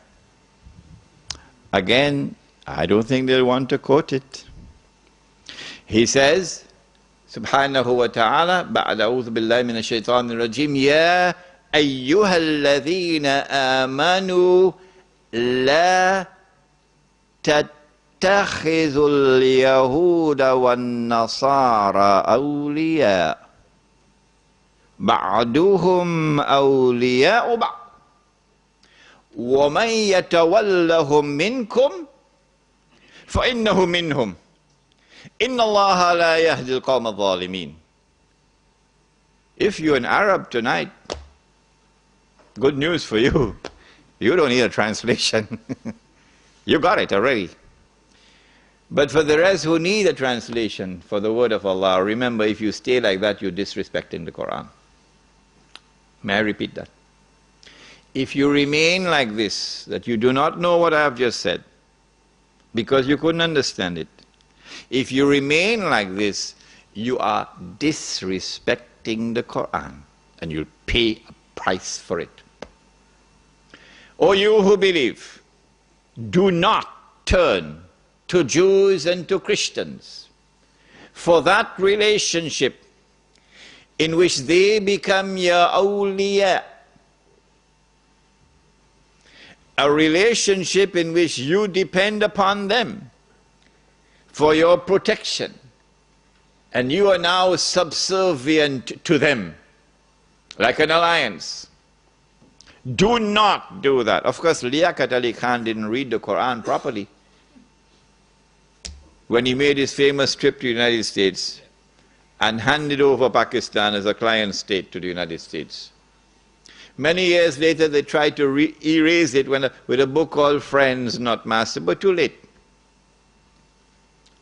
[SPEAKER 1] Again, I don't think they'll want to quote it. He says, Subhanahu wa ta'ala, بعد أعوذ بالله من الشيطان الرجيم, يا أيها الذين آمنوا لا تتخذوا اليهود والنصارى أولياء بعضهم أولياء بعض وَمَنْ يَتَوَلَّهُمْ مِنْكُمْ فَإِنَّهُ مِنْهُمْ إِنَّ اللَّهَ لَا يَهْدِي الْقَوْمَ الظَّالِمِينَ. If you're an Arab tonight, good news for you. You don't need a translation. You got it already. But for the rest who need a translation for the word of Allah, remember, if you stay like that, you're disrespecting the Quran. May I repeat that? If you remain like this, that you do not know what I have just said, because you couldn't understand it, if you remain like this, you are disrespecting the Quran, and you'll pay a price for it. O you who believe, do not turn to Jews and to Christians for that relationship in which they become your awliya, a relationship in which you depend upon them for your protection, and you are now subservient to them, like an alliance. Do not do that. Of course, Liaquat Ali Khan didn't read the Quran properly when he made his famous trip to the United States and handed over Pakistan as a client state to the United States. Many years later, they tried to erase it with a book called Friends, Not Master, but too late.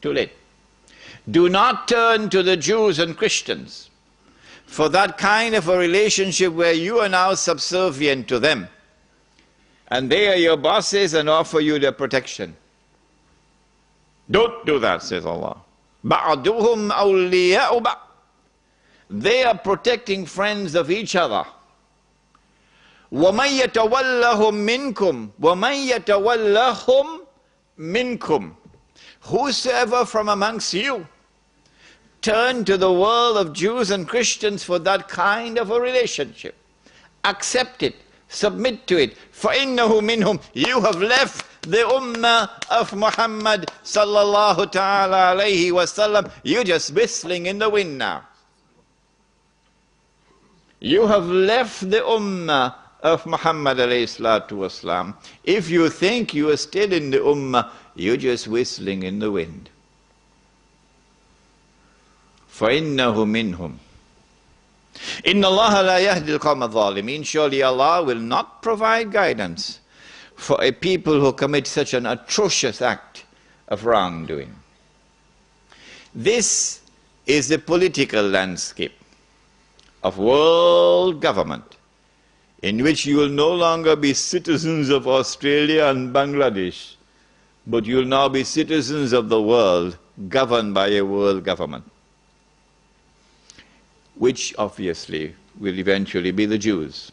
[SPEAKER 1] Too late. Do not turn to the Jews and Christians for that kind of a relationship where you are now subservient to them, and they are your bosses and offer you their protection. Don't do that, says Allah. بَعْضُهُمْ أَوْلِيَاءُ بَعْضٍ. They are protecting friends of each other. وَمَنْ يَتَوَلَّهُمْ مِنْكُمْ وَمَنْ يَتَوَلَّهُمْ مِنْكُمْ. Whosoever from amongst you turn to the world of Jews and Christians for that kind of a relationship, accept it, submit to it, فَإِنَّهُ مِنْهُمْ. You have left the Ummah of Muhammad sallallahu ta'ala alayhi wasallam. You're just whistling in the wind now. You have left the Ummah of Muhammad alayhi salatu wasalam. If you think you are still in the Ummah, you're just whistling in the wind. فَإِنَّهُ مِنْهُمْ إِنَّ اللَّهَ لَا يَهْدِي الْقَوْمَ الظَّالِمِينَ. Surely Allah will not provide guidance for a people who commit such an atrocious act of wrongdoing. This is the political landscape of world government, in which you will no longer be citizens of Australia and Bangladesh, but you will now be citizens of the world, governed by a world government. which obviously will eventually be the Jews.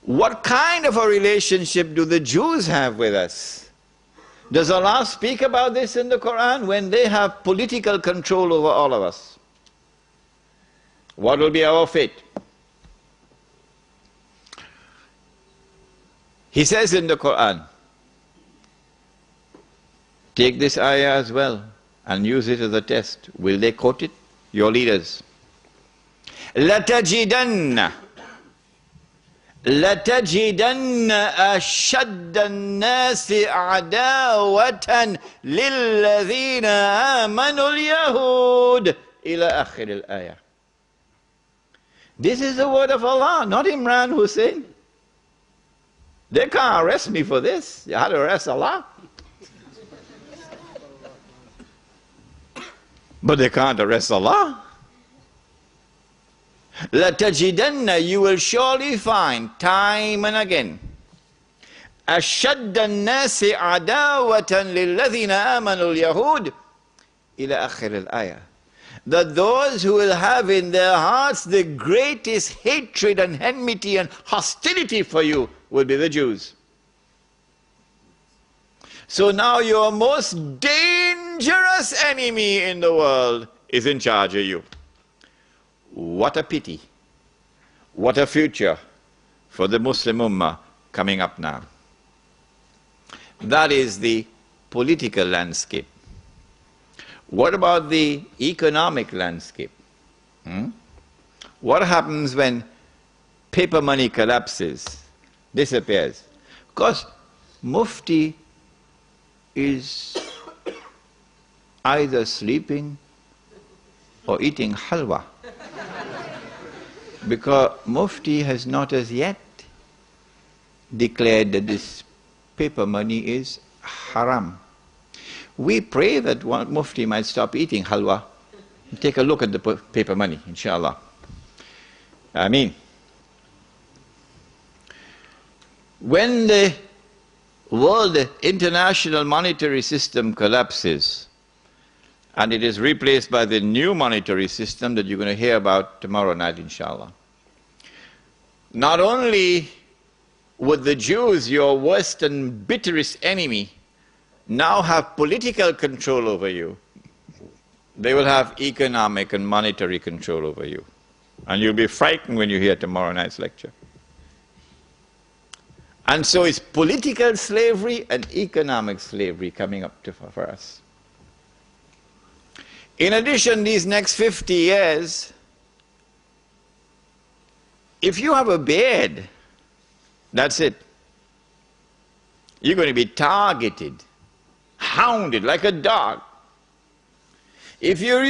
[SPEAKER 1] What kind of a relationship do the Jews have with us? Does Allah speak about this in the Quran? When they have political control over all of us, what will be our fate? He says in the Quran, take this ayah as well and use it as a test. Will they quote it? Your leaders. لَتَجِدَنَّ أَشَدَّ النَّاسِ عَدَاوَةً لِلَّذِينَ آمَنُوا الْيَهُودِ إِلَى آخِرِ الْآيَةِ. This is the word of Allah, not Imran, Hosein. They can't arrest me for this. You had to arrest Allah. But they can't arrest Allah. لَتَجِدَنَّ, you will surely find time and again, أَشَدَّ النَّاسِ عَدَاوَةً لِلَّذِينَ آمَنُوا الْيَهُودِ إِلَى آخِرِ الْآيَةِ, that those who will have in their hearts the greatest hatred and enmity and hostility for you will be the Jews. So now your most dangerous enemy in the world is in charge of you. What a pity. What a future for the Muslim Ummah coming up now. That is the political landscape. What about the economic landscape? What happens when paper money collapses, disappears? Because Mufti is either sleeping or eating halwa. Because Mufti has not as yet declared that this paper money is haram. We pray that one Mufti might stop eating halwa and take a look at the paper money, inshallah. Ameen. When the world international monetary system collapses and it is replaced by the new monetary system that you're going to hear about tomorrow night, inshallah, not only would the Jews, your worst and bitterest enemy, now have political control over you, they will have economic and monetary control over you. And you'll be frightened when you hear tomorrow night's lecture. And so it's political slavery and economic slavery coming up for us. In addition, these next 50 years, if you have a beard, that's it. You're going to be targeted, hounded like a dog. If you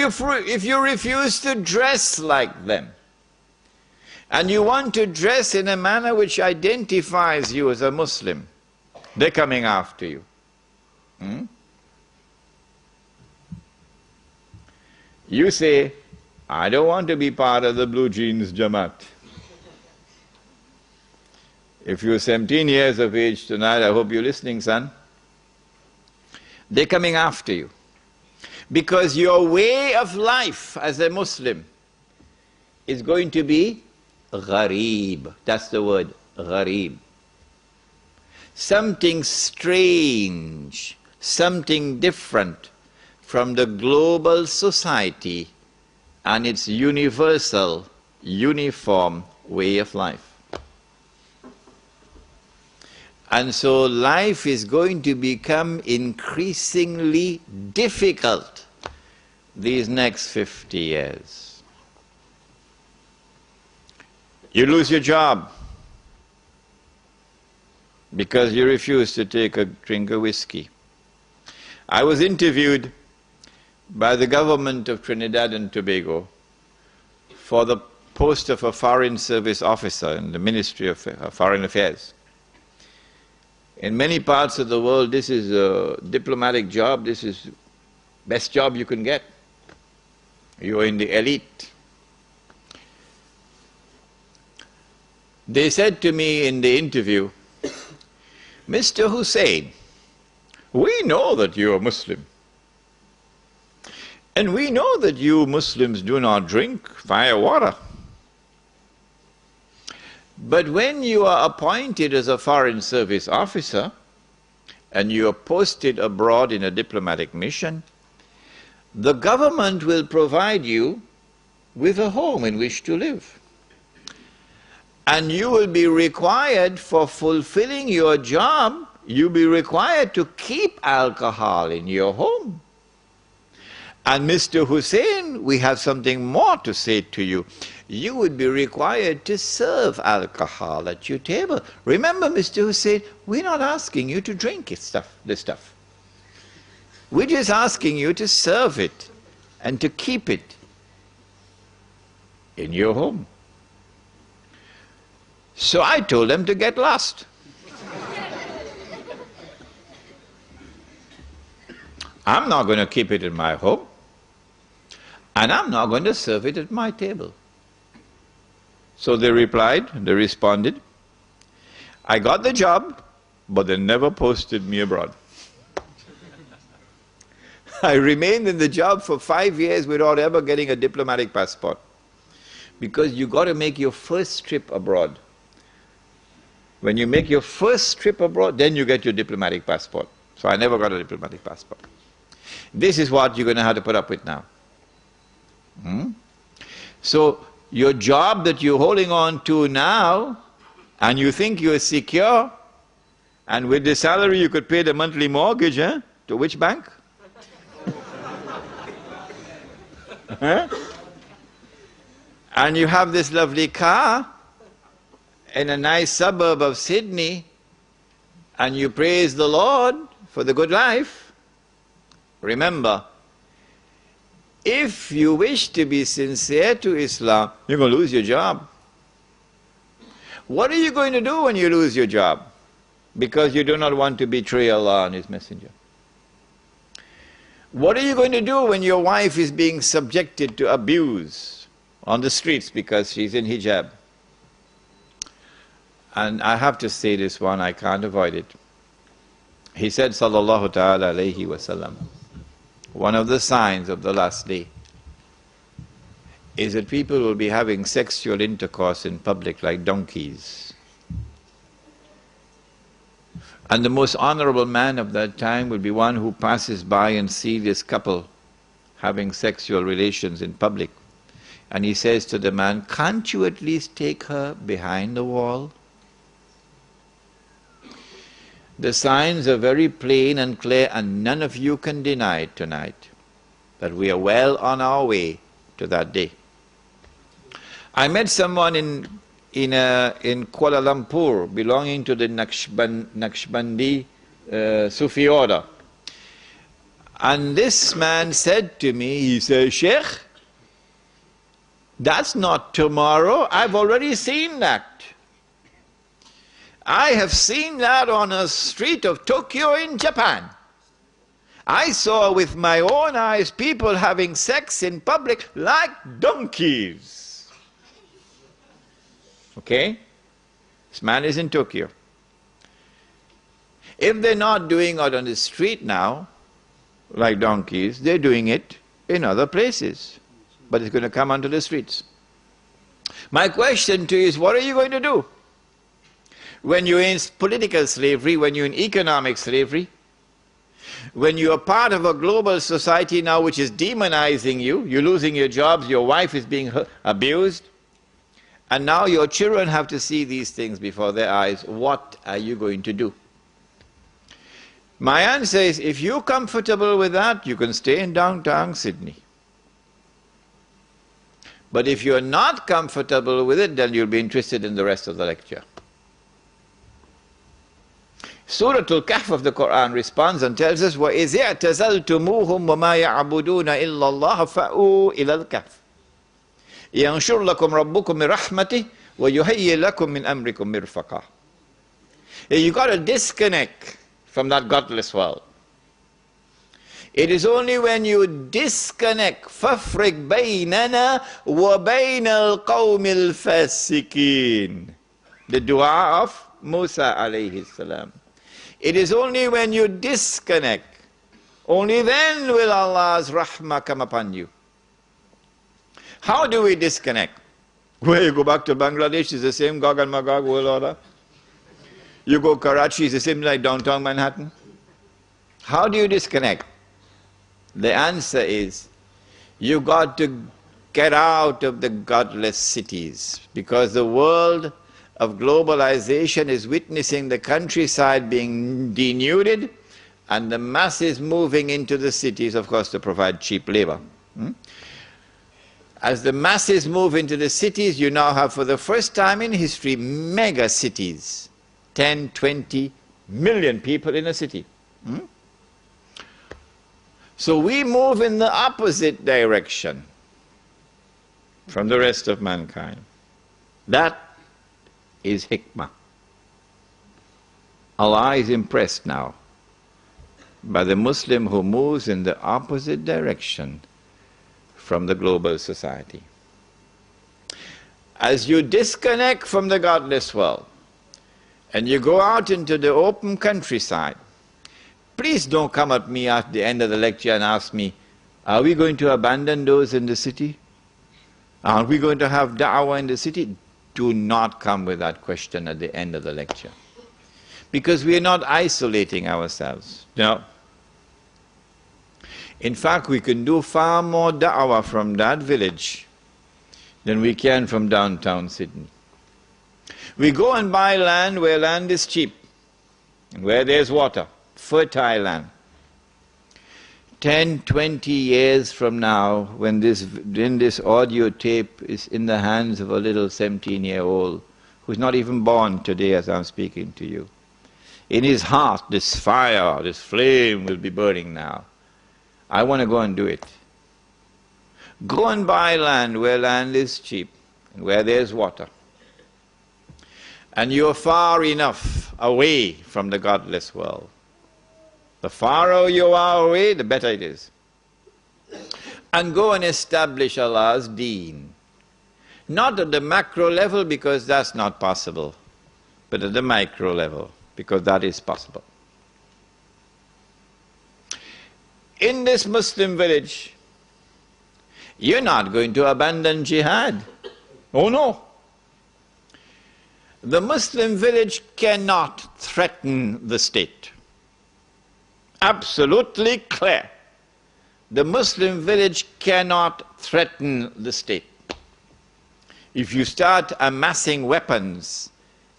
[SPEAKER 1] refuse to dress like them, and you want to dress in a manner which identifies you as a Muslim, they're coming after you. You say, I don't want to be part of the blue jeans Jamaat. If you're 17 years of age tonight, I hope you're listening, son. They're coming after you. Because your way of life as a Muslim is going to be gharib. That's the word, gharib. Something strange, something different from the global society and its universal, uniform way of life. And so life is going to become increasingly difficult these next 50 years. You lose your job because you refuse to take a drink of whiskey. I was interviewed by the government of Trinidad and Tobago for the post of a foreign service officer in the Ministry of Foreign Affairs. In many parts of the world, this is a diplomatic job, this is the best job you can get. You are in the elite. They said to me in the interview, Mr. Hosein, we know that you are Muslim. And we know that you Muslims do not drink fire water. But when you are appointed as a foreign service officer and you are posted abroad in a diplomatic mission, the government will provide you with a home in which to live. And you will be required, for fulfilling your job, you'll be required to keep alcohol in your home. And Mr. Hosein, we have something more to say to you. You would be required to serve alcohol at your table. Remember, Mr. Hosein, we're not asking you to drink this stuff. We're just asking you to serve it and to keep it in your home. So I told them to get lost. I'm not going to keep it in my home, and I'm not going to serve it at my table. So they responded, I got the job, but they never posted me abroad. I remained in the job for 5 years without ever getting a diplomatic passport. Because you got to make your first trip abroad. When you make your first trip abroad, then you get your diplomatic passport. So I never got a diplomatic passport. This is what you're going to have to put up with now. So your job that you're holding on to now, and you think you're secure, and with the salary you could pay the monthly mortgage, to which bank? And you have this lovely car in a nice suburb of Sydney, and you praise the Lord for the good life. Remember, if you wish to be sincere to Islam, you're going to lose your job. What are you going to do when you lose your job? Because you do not want to betray Allah and His Messenger. What are you going to do when your wife is being subjected to abuse on the streets because she's in hijab? And I have to say this one, I can't avoid it. He said, sallallahu ta'ala alayhi wa sallam, one of the signs of the last day is that people will be having sexual intercourse in public like donkeys. And the most honorable man of that time will be one who passes by and sees this couple having sexual relations in public. And he says to the man, can't you at least take her behind the wall? The signs are very plain and clear, and none of you can deny it tonight, that we are well on our way to that day. I met someone in Kuala Lumpur belonging to the Naqshbandi Sufi order. And this man said to me, he said, Sheikh, that's not tomorrow, I've already seen that. I have seen that on a street of Tokyo in Japan. I saw with my own eyes people having sex in public like donkeys. Okay? This man is in Tokyo. If they're not doing it on the street now, like donkeys, they're doing it in other places. But it's going to come onto the streets. My question to you is, what are you going to do? When you're in political slavery, when you're in economic slavery, when you're part of a global society now which is demonizing you, you're losing your jobs, your wife is being abused, and now your children have to see these things before their eyes, what are you going to do? My answer is, if you're comfortable with that, you can stay in downtown Sydney. But if you're not comfortable with it, then you'll be interested in the rest of the lecture. Surah Al-Kahf of the Quran responds and tells us, وَإِذِ اعْتَزَلْتُمُوهُمْ وَمَا يَعْبُدُونَ إِلَّا اللَّهَ فَأْوُوا إِلَى الْكَهْفِ يَنْشُرْ لَكُمْ رَبُّكُمْ مِنْ رَحْمَتِهِ وَيُهَيِّئْ لَكُمْ مِنْ أَمْرِكُمْ مِرْفَقًا. You got to disconnect from that godless world. It is only when you disconnect, فَافْرِقْ بَيْنَنَا وَبَيْنَ الْقَوْمِ الْفَاسِقِينَ, the dua of Musa alayhi salam. It is only when you disconnect Only then will Allah's rahmah come upon you. How do we disconnect? Well, you go back to Bangladesh, it's the same Gog and Magog world order. You go Karachi, it's the same like downtown Manhattan. How do you disconnect? The answer is, you got to get out of the godless cities, because the world of globalization is witnessing the countryside being denuded and the masses moving into the cities, of course, to provide cheap labor. As the masses move into the cities, you now have, for the first time in history, mega cities. 10, 20 million people in a city. So we move in the opposite direction from the rest of mankind. That is hikmah. Allah is impressed now by the Muslim who moves in the opposite direction from the global society. As you disconnect from the godless world and you go out into the open countryside, please don't come at me at the end of the lecture and ask me, are we going to abandon those in the city? Are we going to have da'wah in the city? Do not come with that question at the end of the lecture. Because we are not isolating ourselves. No. In fact, we can do far more da'wah from that village than we can from downtown Sydney. We go and buy land where land is cheap, and where there's water, fertile land. 10, 20 years from now, when this audio tape is in the hands of a little 17-year-old who's not even born today as I'm speaking to you, in his heart this fire, this flame will be burning now. I want to go and do it. Go and buy land where land is cheap and where there's water. And you're far enough away from the godless world. The farther you are away, the better it is. And go and establish Allah's deen. Not at the macro level, because that's not possible, but at the micro level, because that is possible. In this Muslim village, you're not going to abandon jihad. Oh no. The Muslim village cannot threaten the state. Absolutely clear. The Muslim village cannot threaten the state. If you start amassing weapons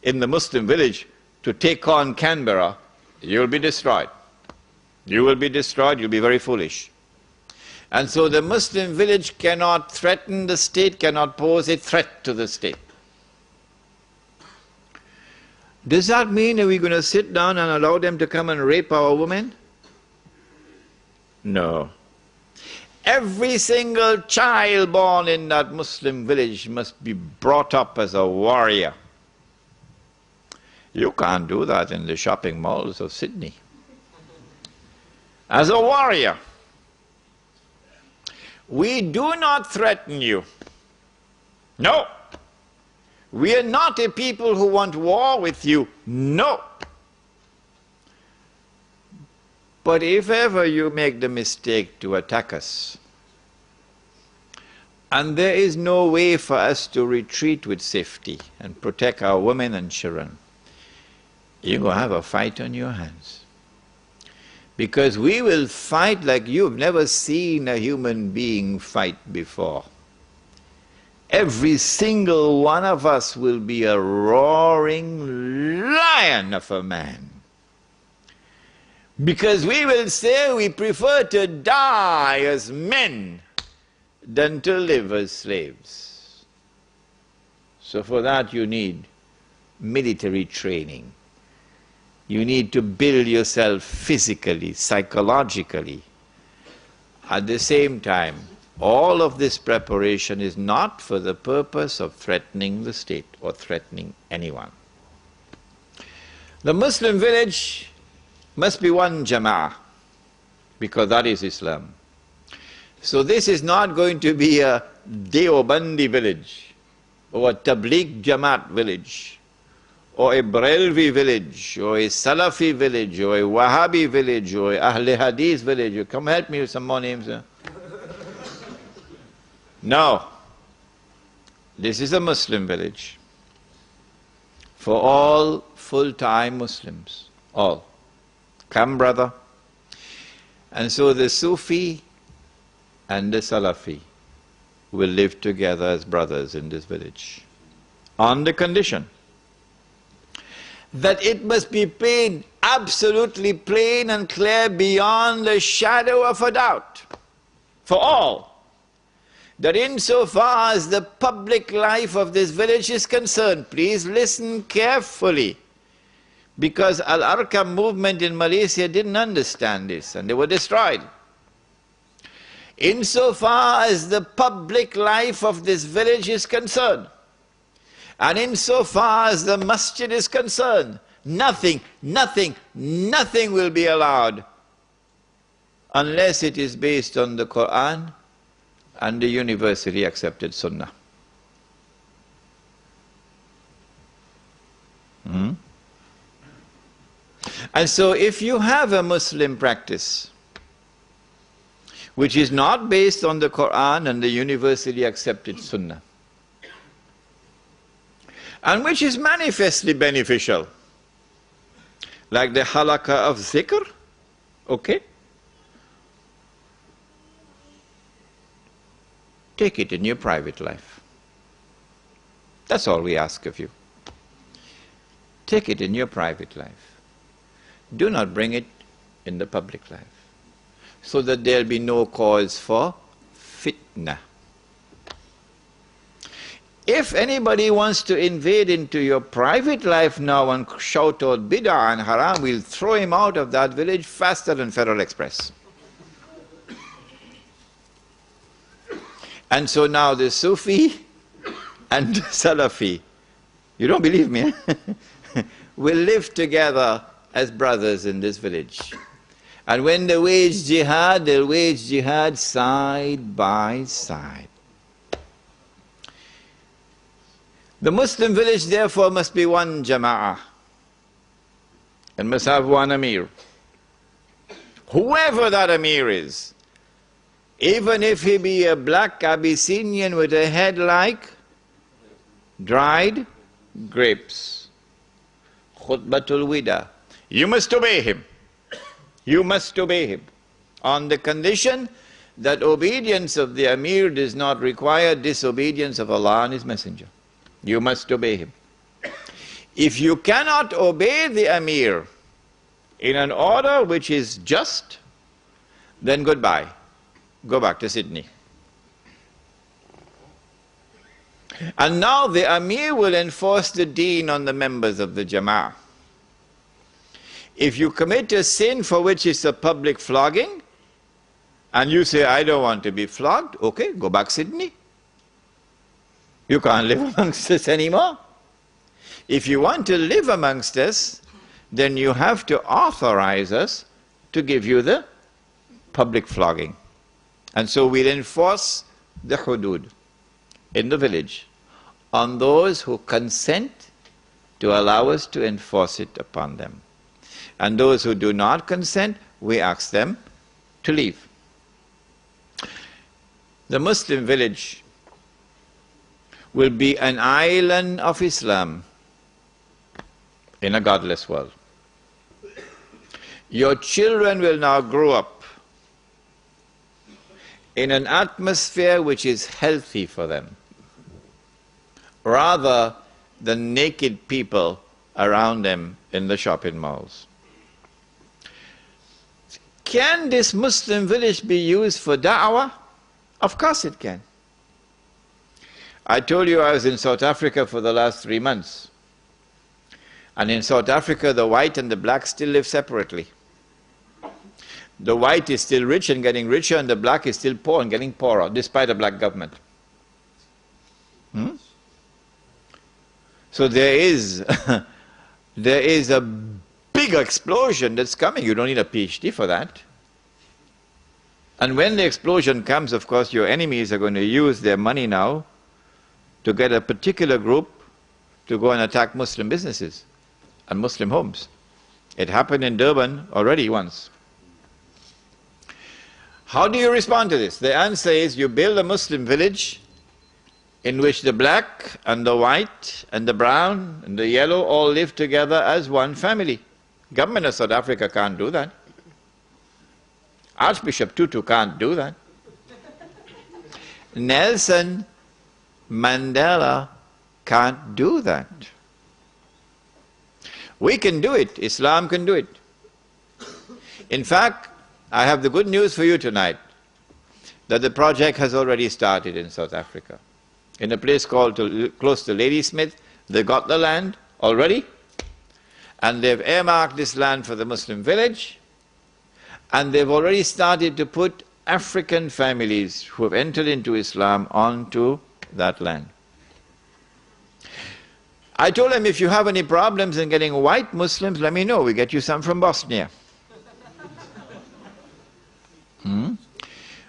[SPEAKER 1] in the Muslim village to take on Canberra, you'll be destroyed. You will be destroyed, you'll be very foolish. And so the Muslim village cannot threaten the state, cannot pose a threat to the state. Does that mean that we're going to sit down and allow them to come and rape our women? No. Every single child born in that Muslim village must be brought up as a warrior. You can't do that in the shopping malls of Sydney. As a warrior. We do not threaten you. No. We are not a people who want war with you. No. But if ever you make the mistake to attack us, and there is no way for us to retreat with safety and protect our women and children, you're going to have a fight on your hands. Because we will fight like you've never seen a human being fight before. Every single one of us will be a roaring lion of a man. Because we will say we prefer to die as men than to live as slaves. So for that you need military training. You need to build yourself physically, psychologically. At the same time, all of this preparation is not for the purpose of threatening the state or threatening anyone. The Muslim village must be one jama'ah, because that is Islam. So this is not going to be a Deobandi village, or a Tabligh Jamaat village, or a Barelvi village, or a Salafi village, or a Wahhabi village, or a Ahle Hadith village. Come help me with some more names. No. This is a Muslim village for all full-time Muslims. All. Come, brother. And so the Sufi and the Salafi will live together as brothers in this village, on the condition that it must be plain, absolutely plain and clear beyond the shadow of a doubt for all, that insofar as the public life of this village is concerned, please listen carefully, because Al-Arqam movement in Malaysia didn't understand this and they were destroyed. Insofar as the public life of this village is concerned, and insofar as the masjid is concerned, nothing will be allowed unless it is based on the Quran and the universally accepted Sunnah. And so if you have a Muslim practice which is not based on the Quran and the universally accepted Sunnah, and which is manifestly beneficial, like the halaqah of zikr, okay? Take it in your private life. That's all we ask of you. Take it in your private life. Do not bring it in the public life, so that there will be no cause for fitna. If anybody wants to invade into your private life now and shout out bid'ah and haram, we'll throw him out of that village faster than Federal Express. And so now the Sufi and the Salafi, you don't believe me, will live together as brothers in this village. And when they wage jihad, they'll wage jihad side by side. The Muslim village therefore must be one jama'ah and must have one amir. Whoever that amir is, even if he be a black Abyssinian with a head like dried grapes, khutbatul wida, you must obey him. You must obey him on the condition that obedience of the amir does not require disobedience of Allah and His Messenger. You must obey him. If you cannot obey the amir in an order which is just, then goodbye. Go back to Sidney. And now the amir will enforce the deen on the members of the jama'ah. If you commit a sin for which is a public flogging, and you say, I don't want to be flogged, okay, go back Sidney. You can't live amongst us anymore. If you want to live amongst us, then you have to authorize us to give you the public flogging. And so we'll enforce the hudud in the village on those who consent to allow us to enforce it upon them. And those who do not consent, we ask them to leave. The Muslim village will be an island of Islam in a godless world. Your children will now grow up in an atmosphere which is healthy for them, rather than naked people around them in the shopping malls. Can this Muslim village be used for da'wah? Of course it can. I told you I was in South Africa for the last 3 months. And in South Africa, the white and the black still live separately. The white is still rich and getting richer, and the black is still poor and getting poorer, despite a black government. So there is a big explosion that's coming. You don't need a PhD for that. And when the explosion comes, of course, your enemies are going to use their money now to get a particular group to go and attack Muslim businesses and Muslim homes. It happened in Durban already once. How do you respond to this? The answer is you build a Muslim village in which the black and the white and the brown and the yellow all live together as one family. Government of South Africa can't do that. Archbishop Tutu can't do that. Nelson Mandela can't do that. We can do it. Islam can do it. In fact, I have the good news for you tonight that the project has already started in South Africa. In a place called close to Ladysmith, they got the land already, and they've earmarked this land for the Muslim village, and they've already started to put African families who have entered into Islam onto that land. I told them, if you have any problems in getting white Muslims, let me know, we get you some from Bosnia.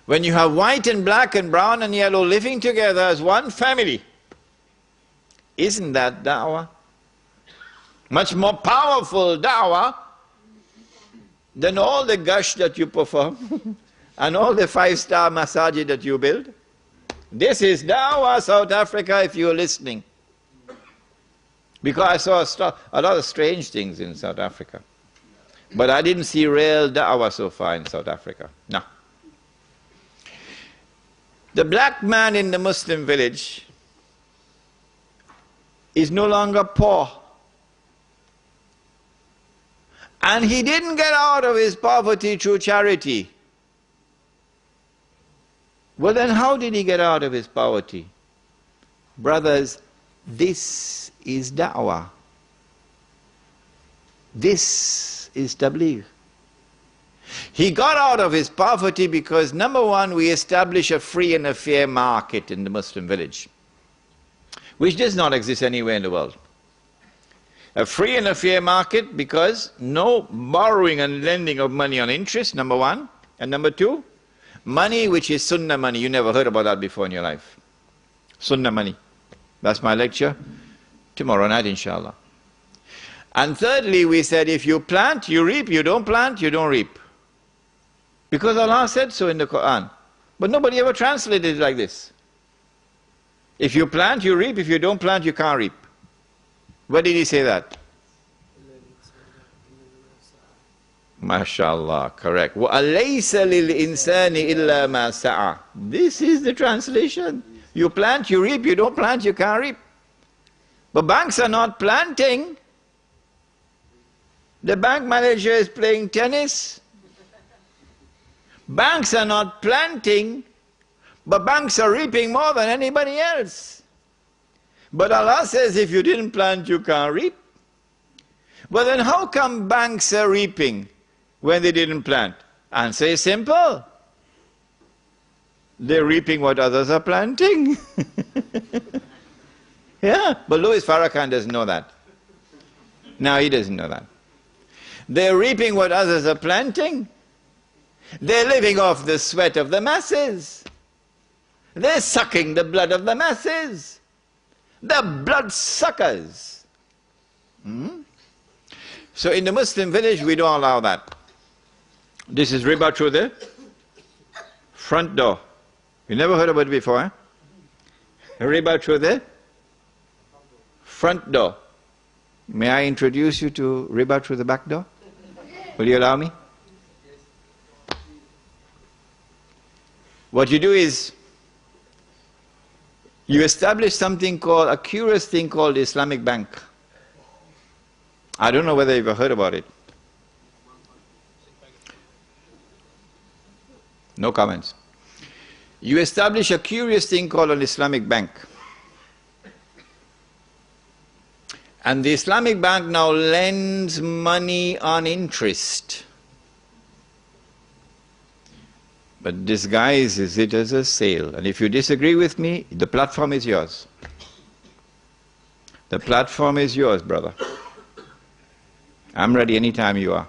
[SPEAKER 1] When you have white and black and brown and yellow living together as one family, isn't that da'wah? Much more powerful da'wah than all the gush that you perform and all the 5-star masajid that you build. This is da'wah, South Africa, if you're listening. Because I saw a lot of strange things in South Africa. But I didn't see real da'wah so far in South Africa. No. The black man in the Muslim village is no longer poor. And he didn't get out of his poverty through charity. Well then, how did he get out of his poverty? Brothers, this is da'wah. This is tabligh. He got out of his poverty because, number one, we established a free and a fair market in the Muslim village, which does not exist anywhere in the world. A free and a fair market because no borrowing and lending of money on interest, number one. And number two, money which is sunnah money. You never heard about that before in your life. Sunnah money. That's my lecture tomorrow night, inshallah. And thirdly, we said, if you plant, you reap. You don't plant, you don't reap. Because Allah said so in the Quran. But nobody ever translated it like this. If you plant, you reap. If you don't plant, you can't reap. Where did he say that? MashaAllah, correct. وَأَلَيْسَ لِلْإِنسَانِ إِلَّا مَا سَعَى. This is the translation. You plant, you reap. You don't plant, you can't reap. But banks are not planting. The bank manager is playing tennis. Banks are not planting, but banks are reaping more than anybody else. But Allah says, if you didn't plant, you can't reap. But then how come banks are reaping when they didn't plant? Answer is simple. They're reaping what others are planting. Yeah, but Louis Farrakhan doesn't know that. No, he doesn't know that. They're reaping what others are planting. They're living off the sweat of the masses. They're sucking the blood of the masses. The blood suckers. So in the Muslim village, we don't allow that. This is riba through the front door. You never heard about it before, eh? Riba through the front door. May I introduce you to riba through the back door? Will you allow me? What you do is, you establish something called, a curious thing called the Islamic Bank. I don't know whether you've ever heard about it. No comments. You establish a curious thing called an Islamic Bank. And the Islamic Bank now lends money on interest, but disguises it as a sale. And if you disagree with me, the platform is yours. The platform is yours, brother. I'm ready anytime you are.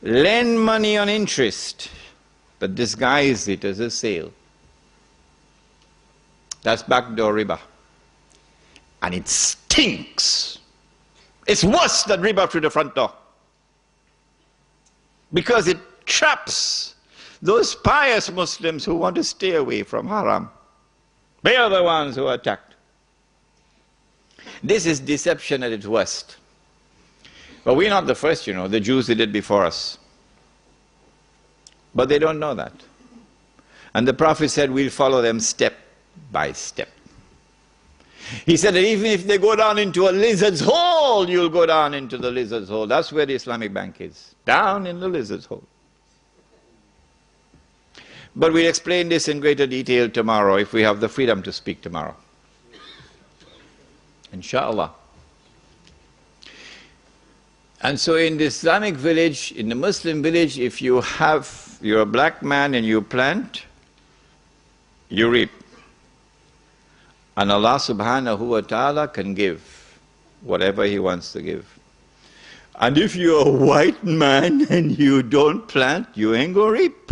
[SPEAKER 1] Lend money on interest, but disguise it as a sale. That's backdoor riba. And it stinks. It's worse than riba through the front door. Because it traps those pious Muslims who want to stay away from haram. They are the ones who are attacked. This is deception at its worst. But we're not the first, you know. The Jews did it before us. But they don't know that. And the Prophet said, we'll follow them step by step. He said that even if they go down into a lizard's hole, you'll go down into the lizard's hole. That's where the Islamic Bank is. Down in the lizard's hole. But we'll explain this in greater detail tomorrow if we have the freedom to speak tomorrow. Inshallah. And so in the Islamic village, in the Muslim village, if you're a black man and you plant, you reap. And Allah subhanahu wa ta'ala can give whatever He wants to give. And if you're a white man and you don't plant, you ain't gonna reap.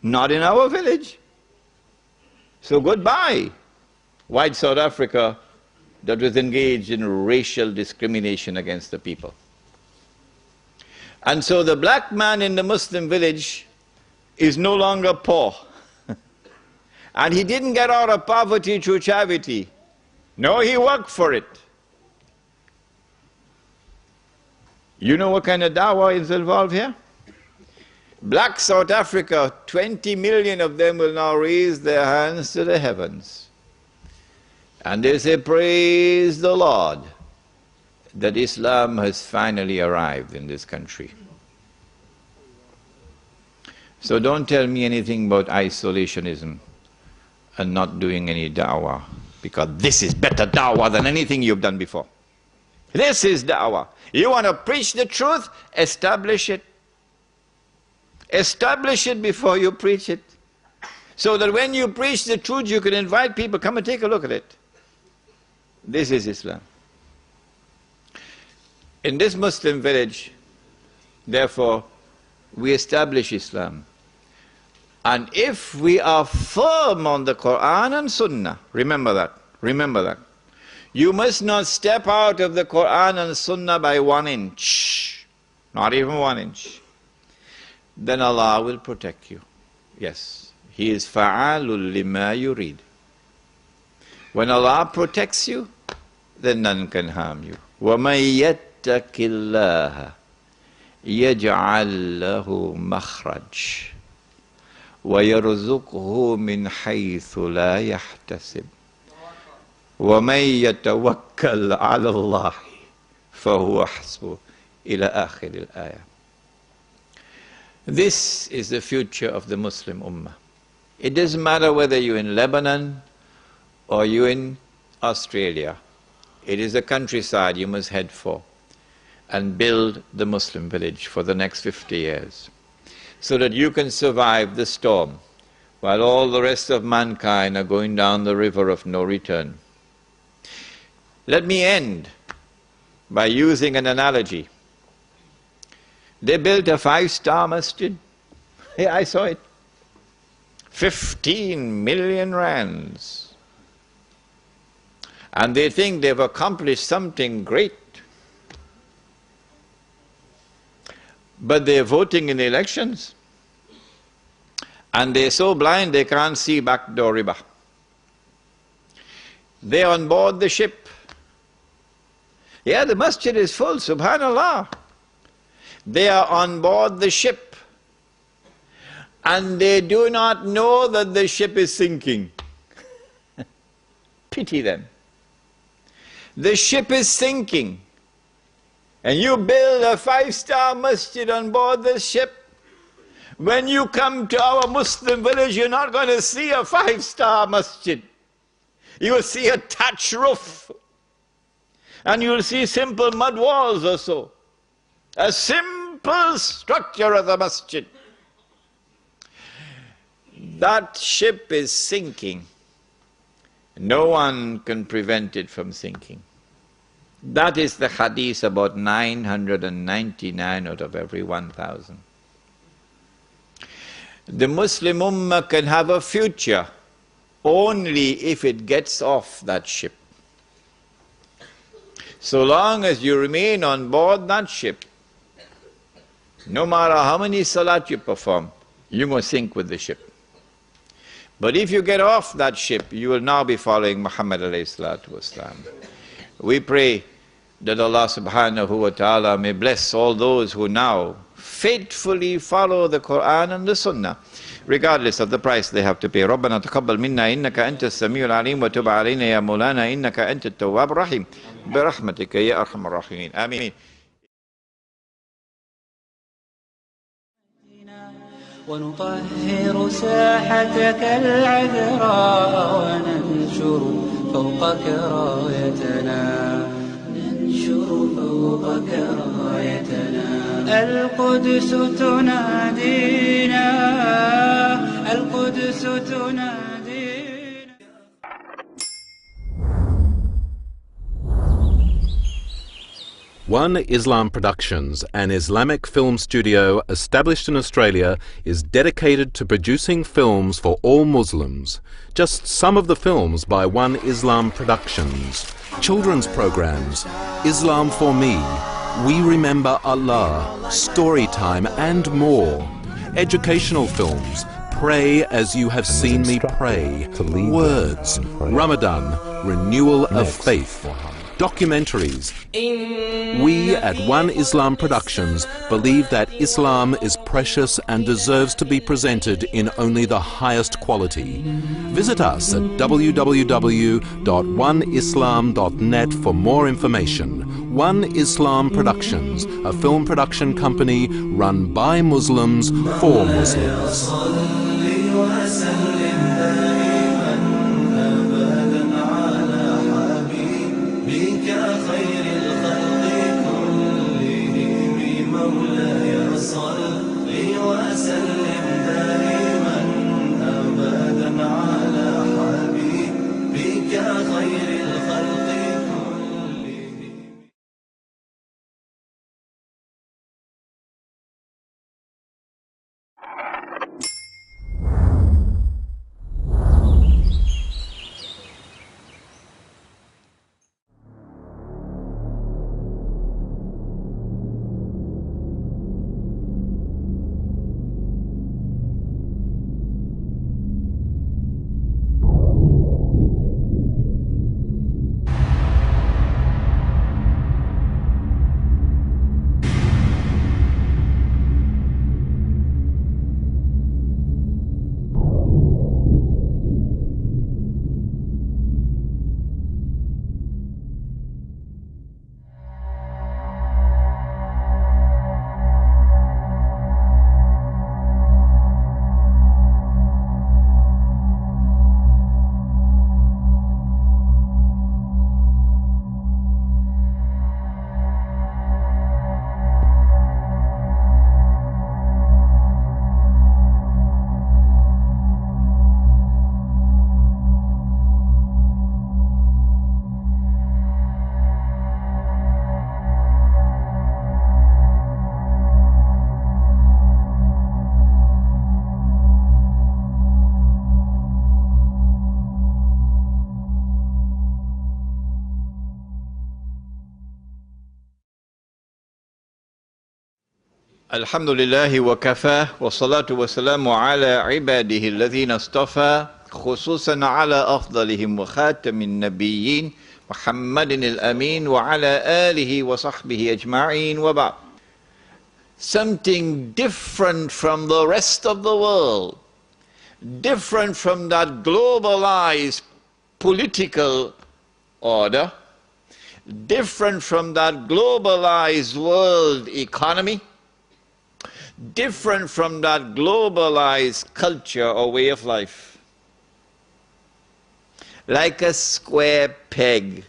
[SPEAKER 1] Not in our village. So goodbye, white South Africa that was engaged in racial discrimination against the people. And so the black man in the Muslim village is no longer poor. And he didn't get out of poverty through charity. No, he worked for it. You know what kind of dawah is involved here? Black South Africa, 20 million of them will now raise their hands to the heavens. And they say, praise the Lord, that Islam has finally arrived in this country. So don't tell me anything about isolationism and not doing any da'wah, because this is better da'wah than anything you've done before. This is da'wah. You want to preach the truth? Establish it. Establish it before you preach it. So that when you preach the truth, you can invite people, come and take a look at it. This is Islam. In this Muslim village, therefore, we establish Islam. And if we are firm on the Quran and Sunnah, remember that. You must not step out of the Quran and Sunnah by 1 inch, not even 1 inch. Then Allah will protect you. Yes, He is fa'alul lima yurid. When Allah protects you, then none can harm you. وَمَن يَتَّقِ اللَّهَ يَجْعَل لَّهُ مَخْرَجًا وَيَرْزُقْهُ مِنْ حَيْثُ لَا يَحْتَسِبُ وَمَن يَتَوَكَّلْ عَلَى اللَّهِ فَهُوَ حَسْبُهُ إِلَى آخِرِ الْآيَةِ. This is the future of the Muslim Ummah. It doesn't matter whether you're in Lebanon or you're in Australia. It is the countryside you must head for and build the Muslim village for the next 50 years so that you can survive the storm while all the rest of mankind are going down the river of no return. Let me end by using an analogy. They built a 5-star masjid. Yeah, I saw it. 15 million rands. And they think they've accomplished something great. But they're voting in the elections. And they're so blind they can't see backdoor riba. They're on board the ship. Yeah, the masjid is full, subhanallah. They are on board the ship. And they do not know that the ship is sinking. Pity them. The ship is sinking. And you build a 5-star masjid on board the ship. When you come to our Muslim village, you're not going to see a 5-star masjid. You will see a thatch roof. And you'll see simple mud walls or so. A simple structure of the masjid. That ship is sinking. No one can prevent it from sinking. That is the hadith about 999 out of every 1,000. The Muslim Ummah can have a future only if it gets off that ship. So long as you remain on board that ship, no matter how many salat you perform, you're going to sink with the ship. But if you get off that ship, you will now be following Muhammad alayhi salatu wasalam. We pray that Allah subhanahu wa ta'ala may bless all those who now faithfully follow the Quran and the Sunnah, regardless of the price they have to pay. رَبَّنَا تَقَبَّلْ مِنَّا إِنَّكَ أَنْتَ السَّمِيعُ الْعَلِيمُ وَتُبْ عَلَيْنَا يَا مَوْلَانَا إِنَّكَ أَنْتَ التَّوَّابُ الرَّحِيمُ بِرَحْمَتِكَ يَا أَرْحَمَ الرَّاحِمِينَ آمين.
[SPEAKER 3] ونطهر ساحتك العذراء وننشر فوقك رايتنا القدس تنادينا القدس تنادينا.
[SPEAKER 4] One Islam Productions, an Islamic film studio established in Australia, is dedicated to producing films for all Muslims. Just some of the films by One Islam Productions: children's programs, Islam for Me, We Remember Allah, Storytime and more. Educational films, Pray as You Have Seen Me Pray, Words, Ramadan, Renewal of Faith. Documentaries. We at One Islam Productions believe that Islam is precious and deserves to be presented in only the highest quality. Visit us at www.oneislam.net for more information. One Islam Productions, a film production company run by Muslims for Muslims.
[SPEAKER 1] الحمد لله وكفاه والصلاة والسلام على عباده الذين اصطفى خصوصا على أفضلهم وخاتم النبيين محمد الأمين وعلى آله وصحبه أجمعين وبعد. Something different from the rest of the world, different from that globalized political order, different from that globalized world economy, different from that globalized culture or way of life. Like a square peg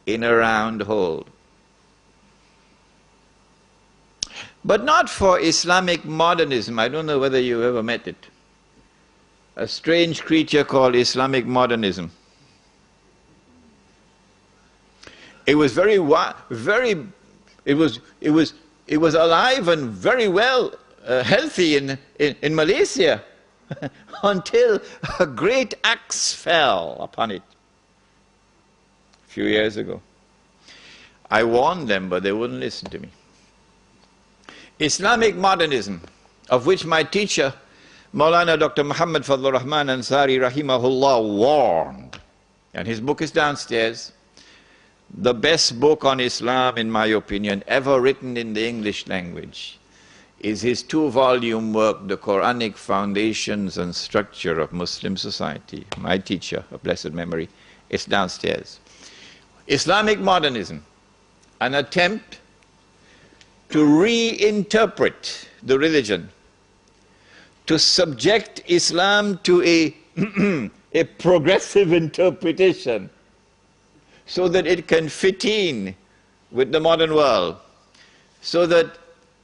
[SPEAKER 1] in a round hole. But not for Islamic modernism. I don't know whether you ever met it. A strange creature called Islamic modernism. It was it was alive and very well healthy in Malaysia until a great axe fell upon it a few years ago. I warned them, but they wouldn't listen to me. Islamic modernism, of which my teacher, Maulana Dr. Muhammad Fadlur Rahman Ansari Rahimahullah, warned, and his book is downstairs, the best book on Islam, in my opinion, ever written in the English language, is his 2-volume work, The Quranic Foundations and Structure of Muslim Society. My teacher, of blessed memory, is downstairs. Islamic modernism, an attempt to reinterpret the religion, to subject Islam to a progressive interpretation so that it can fit in with the modern world, so that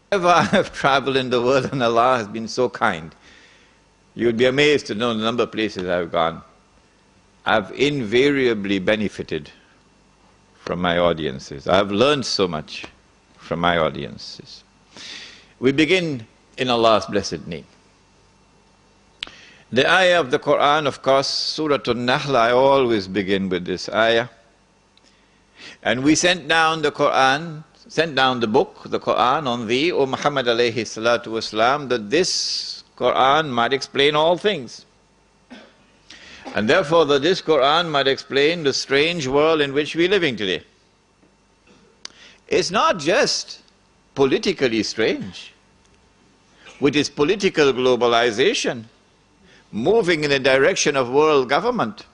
[SPEAKER 1] wherever I have traveled in the world, and Allah has been so kind, you would be amazed to know the number of places I've gone. I've invariably benefited from my audiences. I've learned so much from my audiences. We begin in Allah's blessed name. The ayah of the Quran, of course, Surah An-Nahl, I always begin with this ayah. And we sent down the Quran, sent down the book, the Quran, on thee, O Muhammad alayhi salatu wasalam, that this Quran might explain all things. And therefore that this Quran might explain the strange world in which we're living today. It's not just politically strange, with its political globalization, moving in the direction of world government.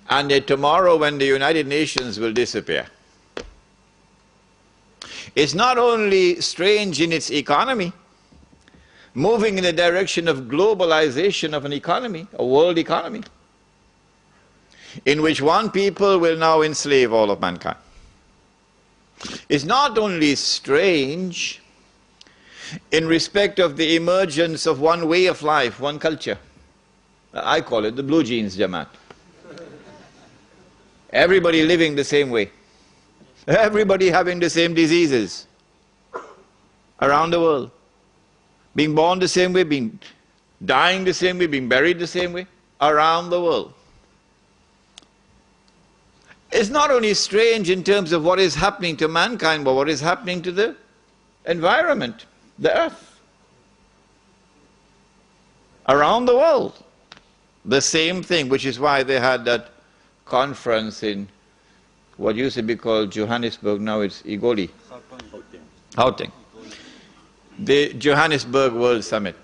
[SPEAKER 1] And tomorrow when the United Nations will disappear. It's not only strange in its economy, moving in the direction of globalization of an economy, a world economy, in which one people will now enslave all of mankind. It's not only strange in respect of the emergence of one way of life, one culture. I call it the blue jeans Jamaat. Everybody living the same way. Everybody having the same diseases around the world. Being born the same way, being dying the same way, being buried the same way, around the world. It's not only strange in terms of what is happening to mankind, but what is happening to the environment, the earth. Around the world. The same thing, which is why they had that conference in what used to be called Johannesburg, now it's Igoli. Gauteng. The Johannesburg World Summit.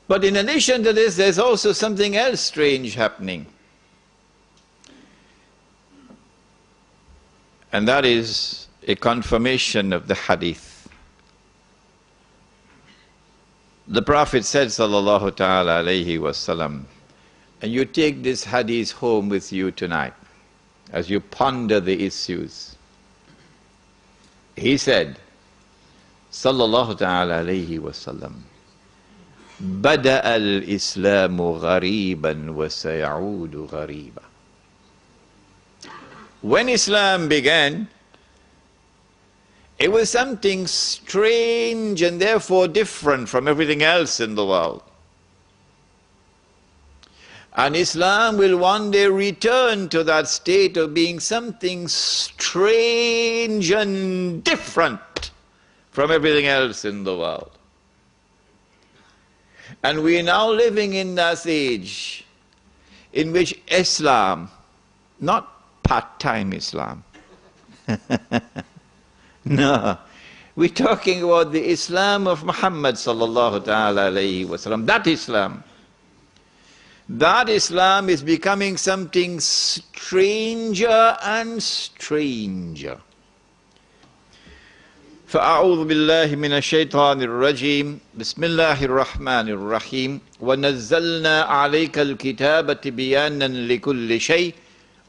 [SPEAKER 1] But in addition to this, there's also something else strange happening. And that is a confirmation of the hadith. The Prophet said, sallallahu ta'ala alayhi wasallam, and you take this hadith home with you tonight as you ponder the issues. He said, sallallahu ta'ala alayhi wasallam, بدأ الإسلام غريبا وسيعود غريبا. When Islam began, it was something strange and therefore different from everything else in the world. And Islam will one day return to that state of being something strange and different from everything else in the world. And we are now living in that age in which Islam, not part-time Islam, no, we're talking about the Islam of Muhammad sallallahu ta'ala alayhi wasallam, that Islam. That Islam is becoming something stranger and stranger. فأعوذ بالله من الشيطان الرجيم بسم الله الرحمن الرحيم ونزلنا عليك الكتاب تبيانا لكل شيء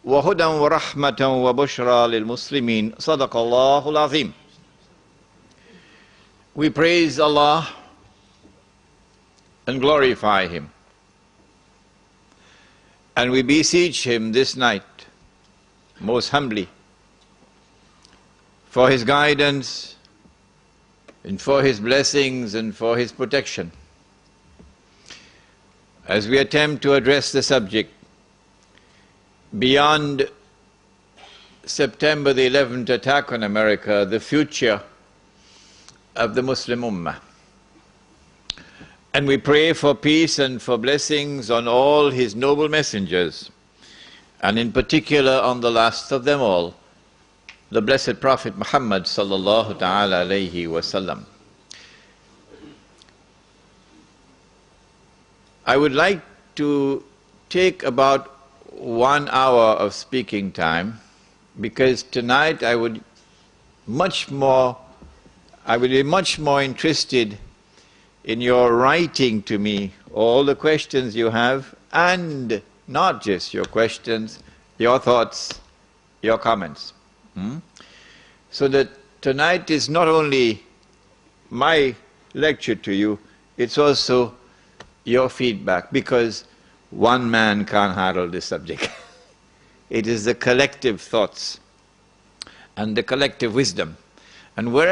[SPEAKER 1] وهدى ورحمة وبشرى للمسلمين صدق الله العظيم. We praise Allah and glorify Him. And we beseech Him this night, most humbly, for His guidance, and for His blessings, and for His protection, as we attempt to address the subject beyond September the 11th attack on America, the future of the Muslim Ummah. And we pray for peace and for blessings on all his noble messengers, and in particular on the last of them all, the blessed Prophet Muhammad sallallahu ta'ala alayhi wasallam. I would like to take about 1 hour of speaking time, because tonight I would be much more interested in your writing to me all the questions you have, and not just your questions, your thoughts, your comments. So that tonight is not only my lecture to you, it's also your feedback, because one man can't handle this subject. It is the collective thoughts and the collective wisdom. And wherever